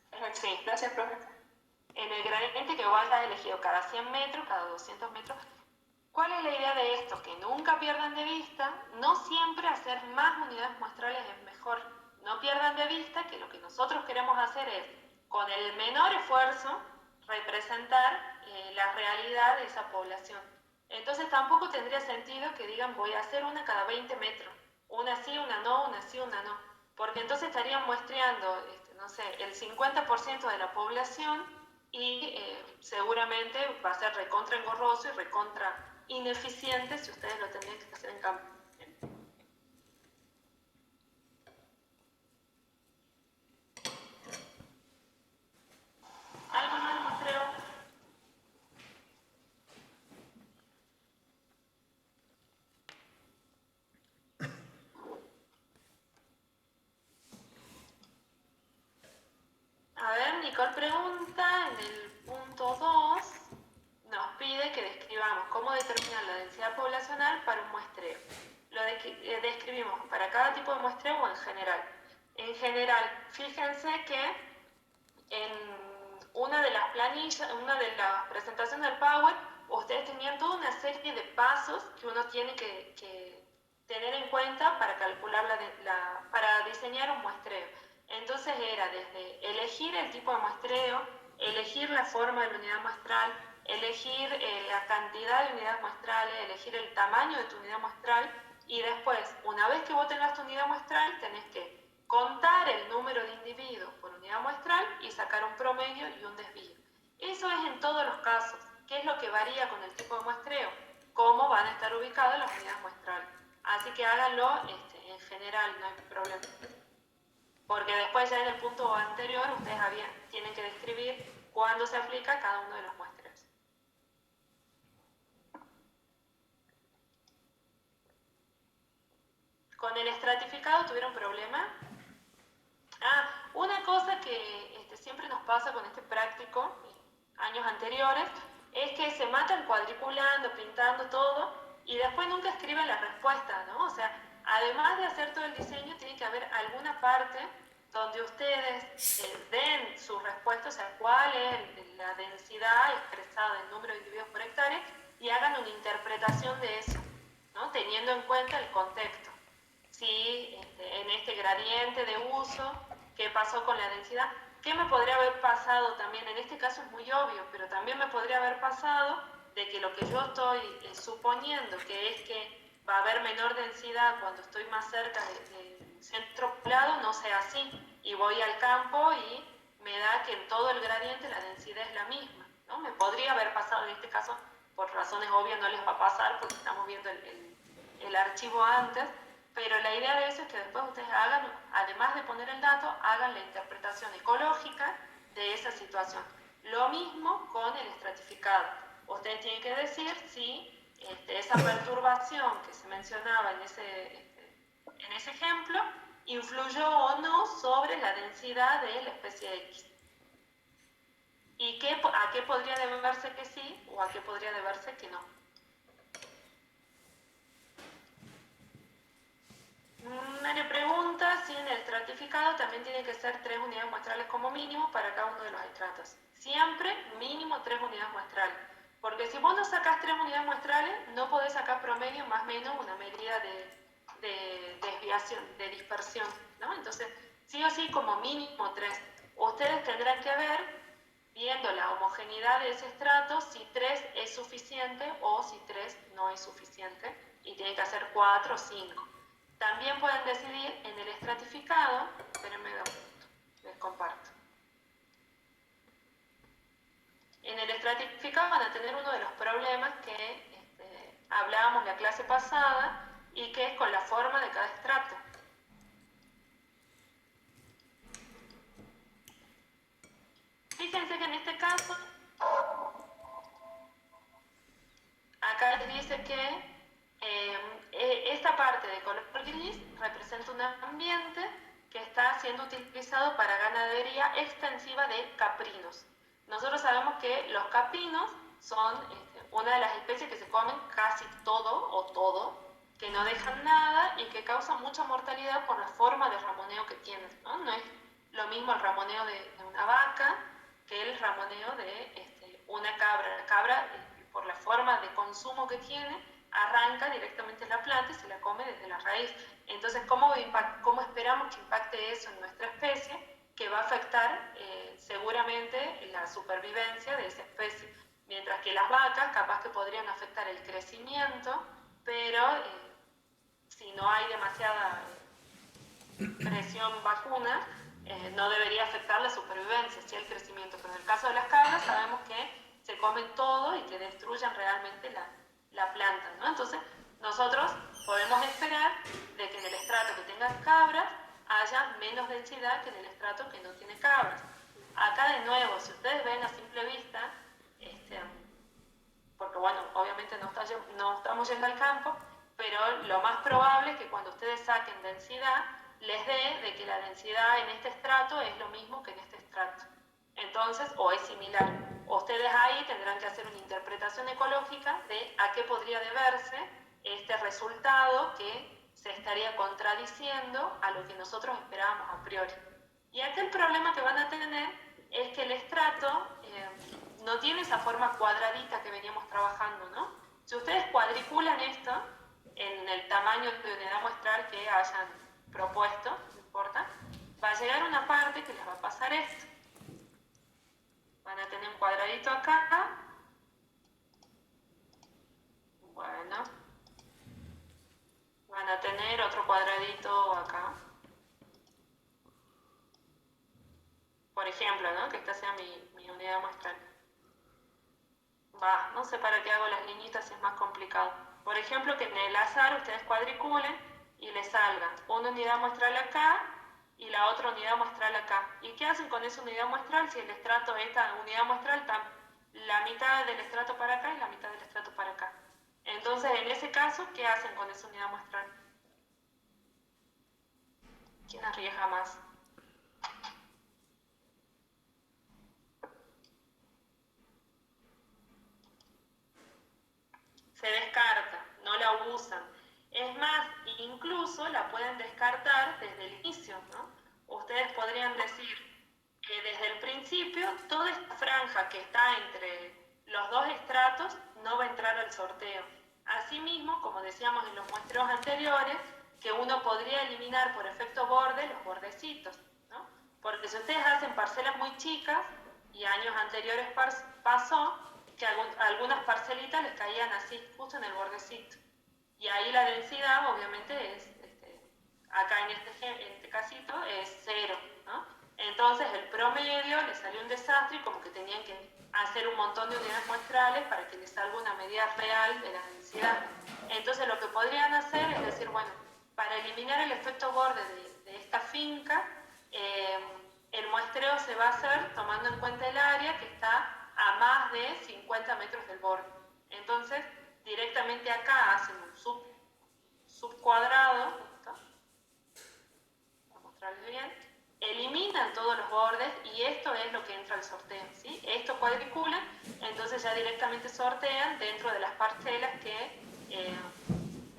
Perfecto. Sí. Gracias, profe. En el gradiente que vos hayas elegido cada 100 metros, cada 200 metros, ¿cuál es la idea de esto? Que nunca pierdan de vista, no siempre hacer más unidades muestrales es mejor. No pierdan de vista que lo que nosotros queremos hacer es, con el menor esfuerzo, representar la realidad de esa población. Entonces tampoco tendría sentido que digan voy a hacer una cada 20 metros. Una sí, una no, una sí, una no. Porque entonces estarían muestreando, no sé, el 50% de la población y seguramente va a ser recontra engorroso y recontra ineficiente si ustedes lo tendrían que hacer en campo. ¿Algo más de muestreo? A ver, Nicole pregunta en el punto 2, nos pide que describamos cómo determinar la densidad poblacional para un muestreo. Lo describimos para cada tipo de muestreo o en general. En general, fíjense que en una de las planillas, una de las presentaciones del Power, ustedes tenían toda una serie de pasos que uno tiene que tener en cuenta para calcular para diseñar un muestreo. Entonces era desde elegir el tipo de muestreo, elegir la forma de la unidad muestral, elegir la cantidad de unidades muestrales, elegir el tamaño de tu unidad muestral y después, una vez que vos tengas tu unidad muestral, tenés que contar el número de individuos por unidad muestral y sacar un promedio y un desvío. Eso es en todos los casos. ¿Qué es lo que varía con el tipo de muestreo? Cómo van a estar ubicadas las unidades muestrales. Así que háganlo en general, no hay problema. Porque después ya en el punto anterior ustedes tienen que describir cuándo se aplica cada uno de los muestreos. ¿Con el estratificado tuvieron problema? Una cosa que siempre nos pasa con este práctico, años anteriores, es que se matan cuadriculando, pintando todo, y después nunca escriben la respuesta, ¿no? O sea, además de hacer todo el diseño, tiene que haber alguna parte donde ustedes den su respuesta, o sea, cuál es la densidad expresada en número de individuos por hectárea, y hagan una interpretación de eso, ¿no? Teniendo en cuenta el contexto. Si en este gradiente de uso, ¿qué pasó con la densidad? ¿Qué me podría haber pasado también? En este caso es muy obvio, pero también me podría haber pasado de que lo que yo estoy suponiendo, que es que va a haber menor densidad cuando estoy más cerca del centro poblado, no sea así. Y voy al campo y me da que en todo el gradiente la densidad es la misma, ¿no? Me podría haber pasado en este caso, por razones obvias no les va a pasar porque estamos viendo el archivo antes, pero la idea de eso es que después ustedes hagan, además de poner el dato, hagan la interpretación ecológica de esa situación. Lo mismo con el estratificado. Ustedes tienen que decir si esa perturbación que se mencionaba en ese ejemplo influyó o no sobre la densidad de la especie X. ¿Y a qué podría deberse que sí o a qué podría deberse que no? Me pregunta si en el estratificado también tiene que ser 3 unidades muestrales como mínimo para cada uno de los estratos. Siempre mínimo 3 unidades muestrales. Porque si vos no sacás 3 unidades muestrales, no podés sacar promedio más o menos una medida de desviación, de dispersión, ¿no? Entonces, sí o sí como mínimo 3. Ustedes tendrán que ver viendo la homogeneidad de ese estrato, si 3 es suficiente o si 3 no es suficiente y tiene que hacer 4 o 5. También pueden decidir en el estratificado, espérenme un minuto, les comparto. En el estratificado van a tener uno de los problemas que hablábamos la clase pasada y que es con la forma de cada estrato. Fíjense que en este caso, acá les dice que esta parte de color gris representa un ambiente que está siendo utilizado para ganadería extensiva de caprinos. Nosotros sabemos que los caprinos son una de las especies que se comen casi todo, que no dejan nada y que causan mucha mortalidad por la forma de ramoneo que tienen, ¿no? No es lo mismo el ramoneo de una vaca que el ramoneo de una cabra. La cabra, por la forma de consumo que tiene, arranca directamente la planta y se la come desde la raíz. Entonces, ¿cómo esperamos que impacte eso en nuestra especie? Que va a afectar seguramente la supervivencia de esa especie. Mientras que las vacas capaz que podrían afectar el crecimiento, pero si no hay demasiada presión vacuna, no debería afectar la supervivencia, sí el crecimiento. Pero en el caso de las cabras sabemos que se comen todo y que destruyen realmente la planta, ¿no? Entonces, nosotros podemos esperar de que en el estrato que tenga cabras haya menos densidad que en el estrato que no tiene cabras. Acá de nuevo, si ustedes ven a simple vista, porque bueno, obviamente no estamos yendo al campo, pero lo más probable es que cuando ustedes saquen densidad, les dé de que la densidad en este estrato es lo mismo que en este estrato. Entonces, o es similar. Ustedes ahí tendrán que hacer una interpretación ecológica de a qué podría deberse este resultado que se estaría contradiciendo a lo que nosotros esperábamos a priori. Y aquí el problema que van a tener es que el estrato no tiene esa forma cuadradita que veníamos trabajando, ¿no? Si ustedes cuadriculan esto en el tamaño de unidad muestral que hayan propuesto, no importa, va a llegar una parte que les va a pasar esto. Van a tener un cuadradito acá. Bueno. Van a tener otro cuadradito acá. Por ejemplo, ¿no? Que esta sea mi unidad muestral. No sé para qué hago las liñitas si es más complicado. Por ejemplo, que en el azar ustedes cuadriculen y les salga una unidad muestral acá y la otra unidad muestral acá. ¿Y qué hacen con esa unidad muestral si el estrato, esta unidad muestral, está la mitad del estrato para acá y la mitad del estrato para acá? Entonces, en ese caso, ¿qué hacen con esa unidad muestral? ¿Quién arriesga más? Se descarta, no la usan. Es más, incluso la pueden descartar desde el inicio, ¿no? Ustedes podrían decir que desde el principio toda esta franja que está entre los dos estratos no va a entrar al sorteo. Asimismo, como decíamos en los muestreos anteriores, que uno podría eliminar por efecto borde los bordecitos, ¿no? Porque si ustedes hacen parcelas muy chicas, y años anteriores pasó, que algunas parcelitas les caían así, justo en el bordecito. Y ahí la densidad, obviamente, es, acá en este casito, es 0, ¿no? Entonces el promedio les salió un desastre y como que tenían que hacer un montón de unidades muestrales para que les salga una medida real de la densidad. Entonces lo que podrían hacer es decir, bueno, para eliminar el efecto borde de esta finca, el muestreo se va a hacer tomando en cuenta el área que está a más de 50 metros del borde. Entonces, directamente acá hacen un subcuadrado, ¿no? Para mostrarles bien, eliminan todos los bordes y esto es lo que entra al sorteo, ¿sí? Esto cuadriculan, entonces ya directamente sortean dentro de las parcelas que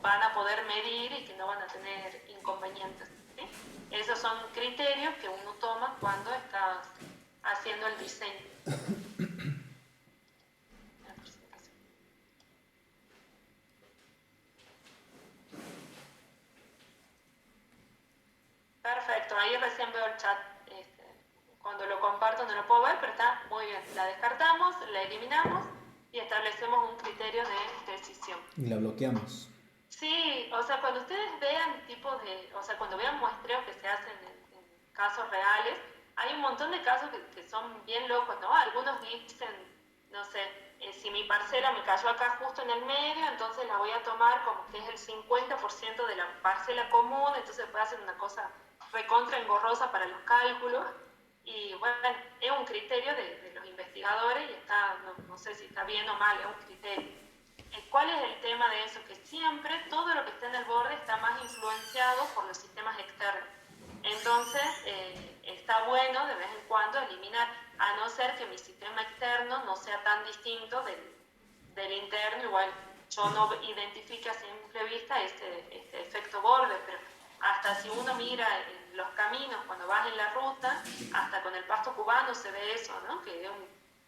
van a poder medir y que no van a tener inconvenientes, ¿sí? Esos son criterios que uno toma cuando está haciendo el diseño. Perfecto, ahí recién veo el chat cuando lo comparto no lo puedo ver, pero está muy bien. La descartamos, la eliminamos y establecemos un criterio de decisión. Y la bloqueamos. Sí, o sea, cuando ustedes vean o sea, cuando vean muestreos que se hacen en casos reales, hay un montón de casos que son bien locos, ¿no? Algunos dicen, no sé, si mi parcela me cayó acá justo en el medio, entonces la voy a tomar como que es el 50% de la parcela común, entonces puede hacer una cosa recontra engorrosa para los cálculos. Y bueno, es un criterio de los investigadores y está, no sé si está bien o mal, es un criterio. ¿Cuál es el tema de eso? Que siempre todo lo que está en el borde está más influenciado por los sistemas externos. Entonces, está bueno de vez en cuando eliminar, a no ser que mi sistema externo no sea tan distinto del interno, igual yo no identifique a simple vista este efecto borde, pero hasta si uno mira en los caminos cuando vas en la ruta, hasta con el pasto cubano se ve eso, ¿no? Que es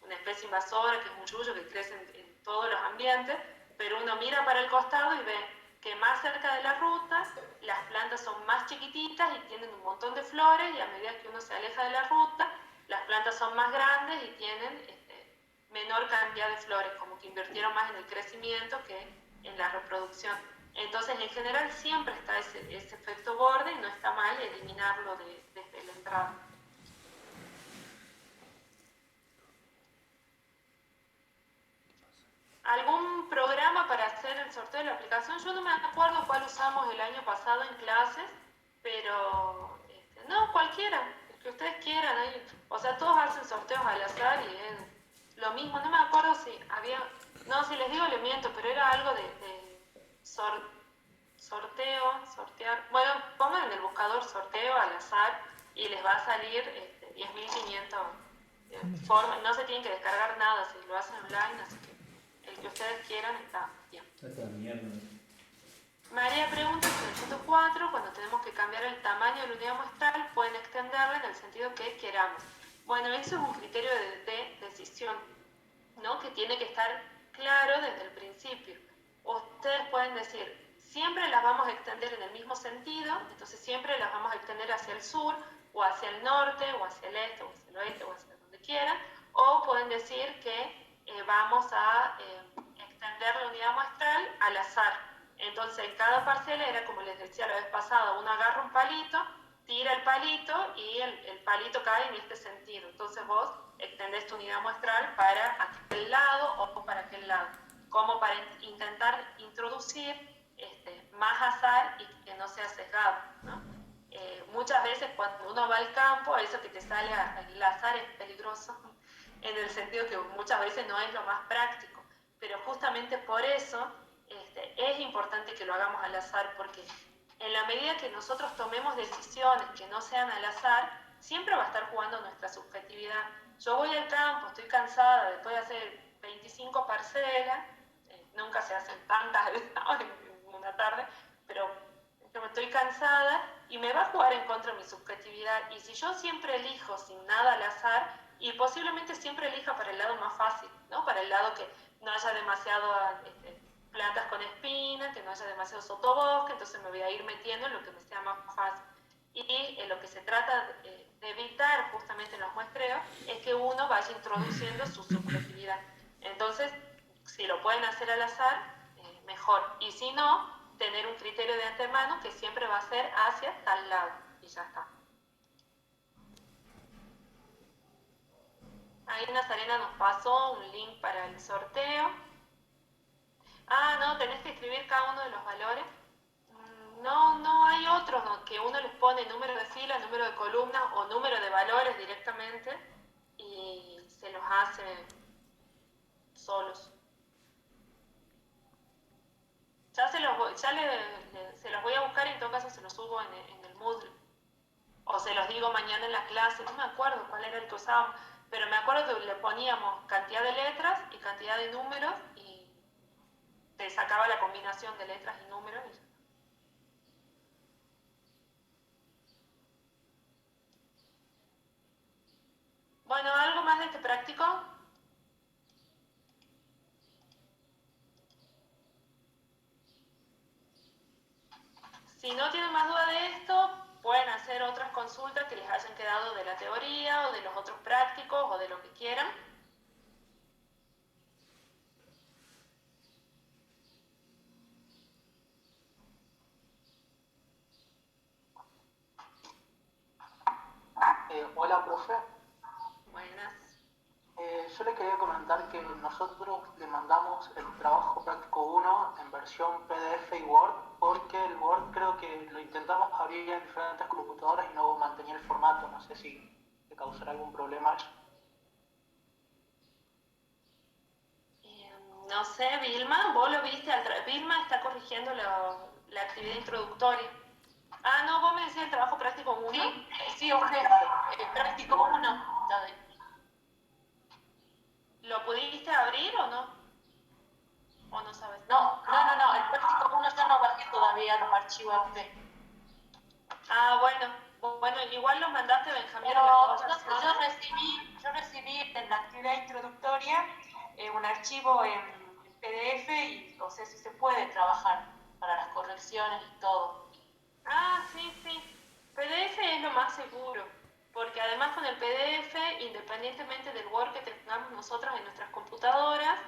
una especie invasora, que es un yuyo que crece en todos los ambientes, pero uno mira para el costado y ve que más cerca de la ruta las plantas son más chiquititas y tienen un montón de flores, y a medida que uno se aleja de la ruta, las plantas son más grandes y tienen menor cantidad de flores, como que invirtieron más en el crecimiento que en la reproducción. Entonces, en general, siempre está ese efecto borde y no está mal eliminarlo desde la entrada. ¿Algún programa para hacer el sorteo de la aplicación? Yo no me acuerdo cuál usamos el año pasado en clases, pero no, cualquiera, el que ustedes quieran. O sea, todos hacen sorteos al azar y es lo mismo. No me acuerdo si había, no, si les digo le miento, pero era algo de sortear. Bueno, pongan en el buscador sorteo al azar y les va a salir 10.500 formas. No se tienen que descargar nada si lo hacen online, así que el que ustedes quieran está bien. Esta mierda. María pregunta si en el punto 4, cuando tenemos que cambiar el tamaño de la unidad muestral, pueden extenderla en el sentido que queramos. Bueno, eso es un criterio de decisión, ¿no? Que tiene que estar claro desde el principio. Ustedes pueden decir, siempre las vamos a extender en el mismo sentido, entonces siempre las vamos a extender hacia el sur, o hacia el norte, o hacia el este, o hacia el oeste, o hacia donde quieran, o pueden decir que vamos a extender la unidad muestral al azar. Entonces, en cada parcela era como les decía la vez pasada, uno agarra un palito, tira el palito y el palito cae en este sentido. Entonces vos extendés tu unidad muestral para aquel lado o para aquel lado, como para intentar introducir más azar y que no sea sesgado, ¿no? Muchas veces cuando uno va al campo, eso que te sale el azar es peligroso, en el sentido que muchas veces no es lo más práctico, pero justamente por eso es importante que lo hagamos al azar, porque en la medida que nosotros tomemos decisiones que no sean al azar, siempre va a estar jugando nuestra subjetividad. Yo voy al campo, estoy cansada, después de hacer 25 parcelas, nunca se hacen tantas en una tarde, pero estoy cansada y me va a jugar en contra de mi subjetividad. Y si yo siempre elijo sin nada al azar, y posiblemente siempre elija para el lado más fácil, ¿no? Para el lado que no haya demasiado plantas con espinas, que no haya demasiado sotobosque, entonces me voy a ir metiendo en lo que me sea más fácil. Y lo que se trata de evitar justamente en los muestreos es que uno vaya introduciendo su subjetividad. Entonces, si lo pueden hacer al azar, mejor. Y si no, tener un criterio de antemano que siempre va a ser hacia tal lado. Y ya está. Ahí Nazarena nos pasó un link para el sorteo. Ah, no, tenés que escribir cada uno de los valores. No hay otros, ¿no? Que uno les pone número de fila, número de columna o número de valores directamente y se los hace solos. Ya se los voy a buscar y en todo caso se los subo en el Moodle. O se los digo mañana en la clase, no me acuerdo cuál era el que usábamos, pero me acuerdo que le poníamos cantidad de letras y cantidad de números y te sacaba la combinación de letras y números. Bueno, ¿algo más de este práctico? Si no tienen más duda de esto, pueden hacer hacer otras consultas que les hayan quedado de la teoría o de los otros prácticos o de lo que quieran. Hola, profe. Buenas. Yo le quería comentar que nosotros le mandamos el trabajo práctico 1 en versión PDF y Word, porque el Word creo que lo intentamos abrir en diferentes computadoras y no mantenía el formato. No sé si le causará algún problema eso. No sé, Vilma, vos lo viste, Vilma está corrigiendo la actividad introductoria. Ah, no, vos me decías el trabajo práctico 1. Sí, urgente. Práctico 1. ¿Lo pudiste abrir o no? ¿O no sabes? No. El práctico 1 yo no bajé todavía los archivos de. Ah, bueno, igual lo mandaste, Benjamín. Pero yo recibí en la actividad introductoria un archivo en PDF y no sé si se puede trabajar para las correcciones y todo. Ah, sí. PDF es lo más seguro, porque además con el PDF, independientemente del Word que tengamos nosotros en nuestras computadoras,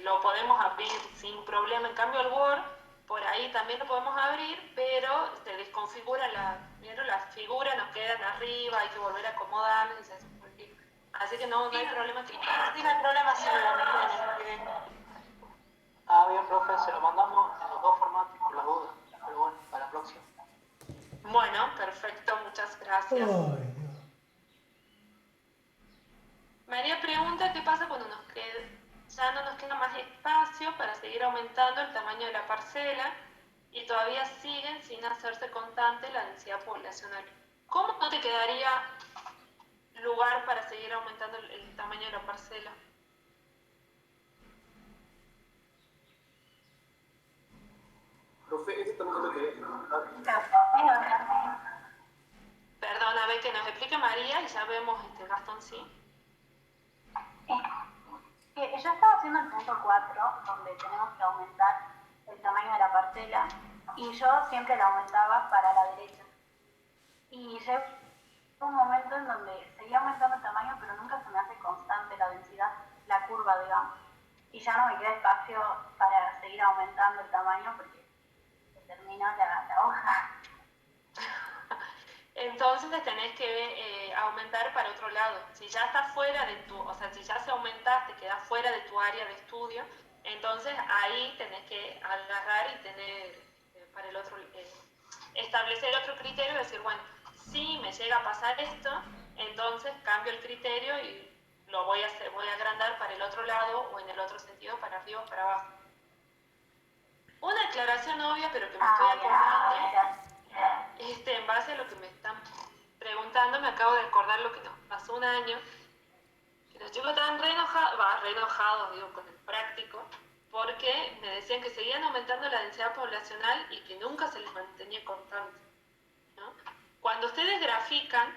lo podemos abrir sin problema. En cambio el Word, por ahí también lo podemos abrir, pero se desconfigura las figuras, nos quedan arriba, hay que volver a acomodarlas y se hace por aquí. Así que no hay problema. Sí, no hay problema si lo miran en el PDF. Ah, bien, profe, se lo mandamos en los dos formatos por las dudas. Pero bueno, para la próxima. Bueno, perfecto, muchas gracias. Ay, Dios. María pregunta qué pasa cuando ya no nos queda más espacio para seguir aumentando el tamaño de la parcela y todavía siguen sin hacerse constante la densidad poblacional. ¿Cómo no te quedaría lugar para seguir aumentando el tamaño de la parcela? Profe, este también lo quería preguntar. Perdón, a ver que nos explique María y ya vemos Gastón, sí. Yo estaba haciendo el punto 4, donde tenemos que aumentar el tamaño de la parcela, y yo siempre la aumentaba para la derecha. Y llegó un momento en donde seguía aumentando el tamaño, pero nunca se me hace constante la densidad, la curva, digamos. Y ya no me queda espacio para seguir aumentando el tamaño porque se terminó la hoja. Entonces tenés que aumentar para otro lado. Si ya estás fuera de si ya se aumentaste, quedas fuera de tu área de estudio, entonces ahí tenés que agarrar y tener para el otro, establecer otro criterio y decir, bueno, si me llega a pasar esto, entonces cambio el criterio y lo voy a agrandar para el otro lado o en el otro sentido, para arriba o para abajo. Una aclaración obvia, pero que me estoy acordando. En base a lo que me están preguntando, me acabo de acordar lo que nos pasó un año, que los chicos estaban re enojados, con el práctico, porque me decían que seguían aumentando la densidad poblacional y que nunca se les mantenía constante, ¿no? Cuando ustedes grafican,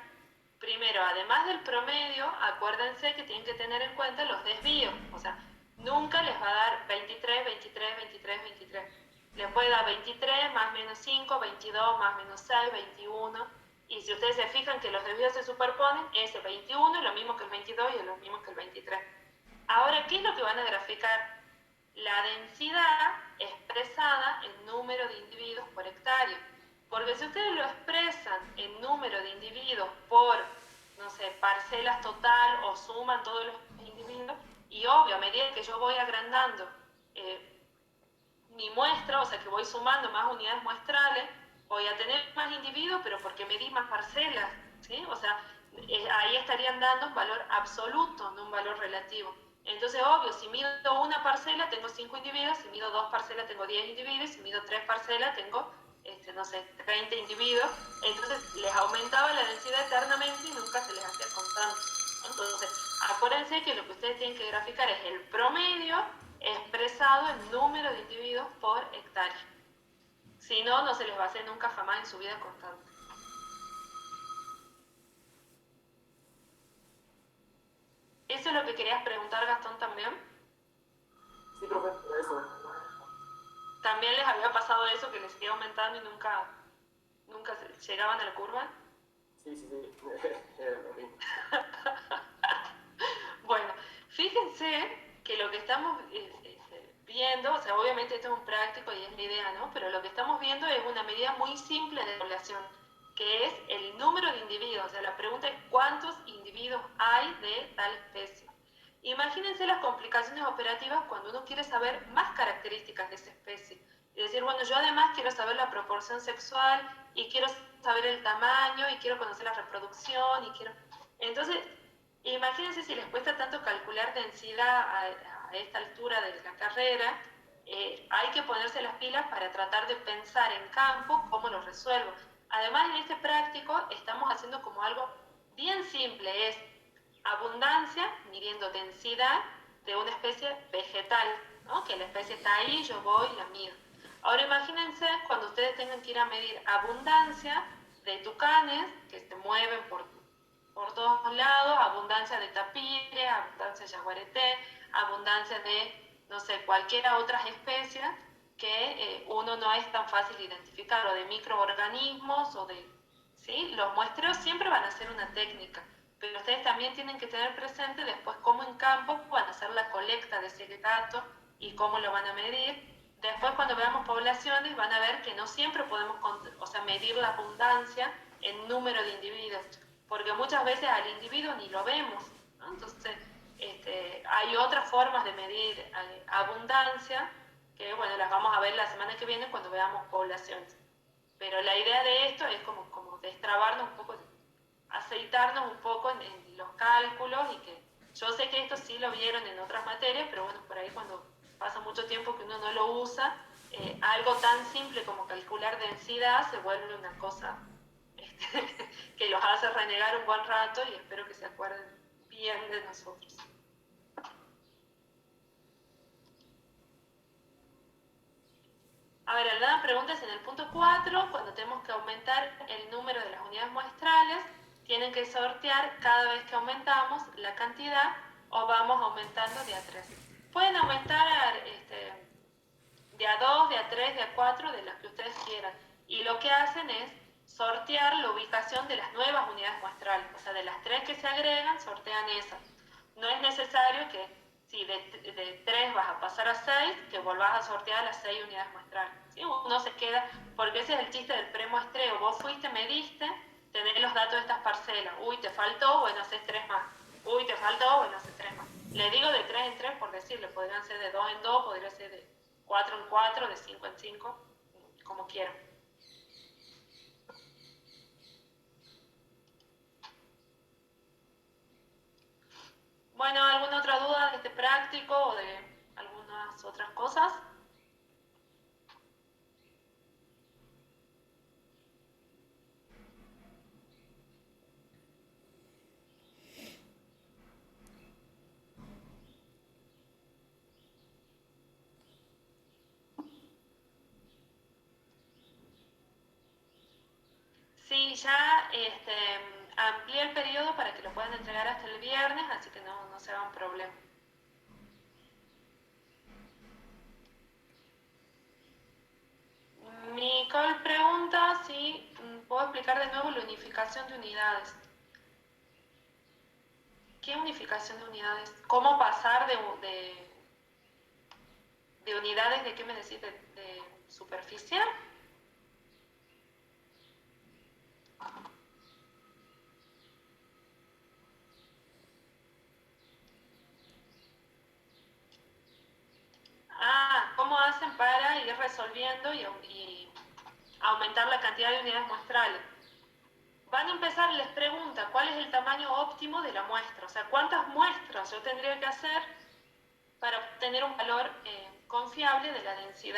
primero, además del promedio, acuérdense que tienen que tener en cuenta los desvíos, o sea, nunca les va a dar 23, 23, 23, 23. Les puede dar 23 más menos 5, 22 más menos 6, 21. Y si ustedes se fijan que los desvíos se superponen, ese 21 es lo mismo que el 22 y es lo mismo que el 23. Ahora, ¿qué es lo que van a graficar? La densidad expresada en número de individuos por hectárea. Porque si ustedes lo expresan en número de individuos por, no sé, parcelas total o suman todos los individuos, y obvio, a medida que yo voy agrandando mi muestra, o sea que voy sumando más unidades muestrales, voy a tener más individuos, pero porque medí más parcelas, ¿sí? O sea, ahí estarían dando un valor absoluto, no un valor relativo. Entonces, obvio, si mido una parcela, tengo 5 individuos, si mido 2 parcelas, tengo 10 individuos, si mido 3 parcelas, tengo, no sé, 30 individuos. Entonces, les aumentaba la densidad eternamente y nunca se les hacía constante. Entonces, acuérdense que lo que ustedes tienen que graficar es el promedio expresado en número de individuos por hectárea. Si no, no se les va a hacer nunca jamás en su vida constante. ¿Eso es lo que querías preguntar, Gastón, también? Sí, profe, eso. ¿También les había pasado eso, que les seguía aumentando y nunca ¿Llegaban a la curva? Sí. Lo vi. Bueno, fíjense que lo que estamos viendo, o sea, obviamente esto es un práctico y es la idea, ¿no? Pero lo que estamos viendo es una medida muy simple de población, que es el número de individuos. O sea, la pregunta es ¿cuántos individuos hay de tal especie? Imagínense las complicaciones operativas cuando uno quiere saber más características de esa especie. Es decir, bueno, yo además quiero saber la proporción sexual y quiero saber el tamaño y quiero conocer la reproducción y quiero... Entonces, imagínense si les cuesta tanto calcular densidad a esta altura de la carrera, hay que ponerse las pilas para tratar de pensar en campo cómo lo resuelvo. Además, en este práctico estamos haciendo como algo bien simple, es abundancia midiendo densidad de una especie vegetal, ¿no? Que la especie está ahí, yo voy y la mido. Ahora imagínense cuando ustedes tengan que ir a medir abundancia de tucanes que se mueven por todos lados, abundancia de tapire, abundancia de yaguareté, abundancia de, no sé, cualquiera otras especies que uno no es tan fácil identificar, o de microorganismos, o de, ¿sí? Los muestreos siempre van a ser una técnica, pero ustedes también tienen que tener presente después cómo en campo van a hacer la colecta de ese dato y cómo lo van a medir. Después cuando veamos poblaciones van a ver que no siempre podemos medir la abundancia en número de individuos, porque muchas veces al individuo ni lo vemos, ¿no? Entonces hay otras formas de medir abundancia que bueno, las vamos a ver la semana que viene cuando veamos poblaciones. Pero la idea de esto es como destrabarnos un poco, aceitarnos un poco en los cálculos, y que yo sé que esto sí lo vieron en otras materias, pero bueno, por ahí cuando pasa mucho tiempo que uno no lo usa, algo tan simple como calcular densidad se vuelve una cosa que los hace renegar un buen rato, y espero que se acuerden bien de nosotros. A ver, la pregunta es en el punto 4, cuando tenemos que aumentar el número de las unidades muestrales, tienen que sortear cada vez que aumentamos la cantidad o vamos aumentando de a 3. Pueden aumentar de a 2, de a 3, de a 4, de las que ustedes quieran. Y lo que hacen es sortear la ubicación de las nuevas unidades muestrales. O sea, de las 3 que se agregan, sortean esas. No es necesario que si de 3 vas a pasar a 6, que volvás a sortear las 6 unidades muestrales. ¿Sí? Uno se queda, porque ese es el chiste del premuestreo. Vos fuiste, mediste, tenés los datos de estas parcelas. Uy, te faltó, bueno, haces 3 más. Uy, te faltó, bueno, haces 3 más. Le digo de 3 en 3 por decirle, podrían ser de 2 en 2, podría ser de 4 en 4, de 5 en 5, como quieran. Bueno, ¿alguna otra duda de este práctico o de algunas otras cosas? Sí, ya amplié el periodo para que lo puedan entregar hasta el viernes, así que no se hagan problema. Nicole pregunta si puedo explicar de nuevo la unificación de unidades. ¿Qué unificación de unidades? ¿Cómo pasar de unidades, de qué me decís, de superficial? ¿Cómo hacen para ir resolviendo y aumentar la cantidad de unidades muestrales? Van a empezar, les pregunta cuál es el tamaño óptimo de la muestra, o sea, cuántas muestras yo tendría que hacer para obtener un valor confiable de la densidad.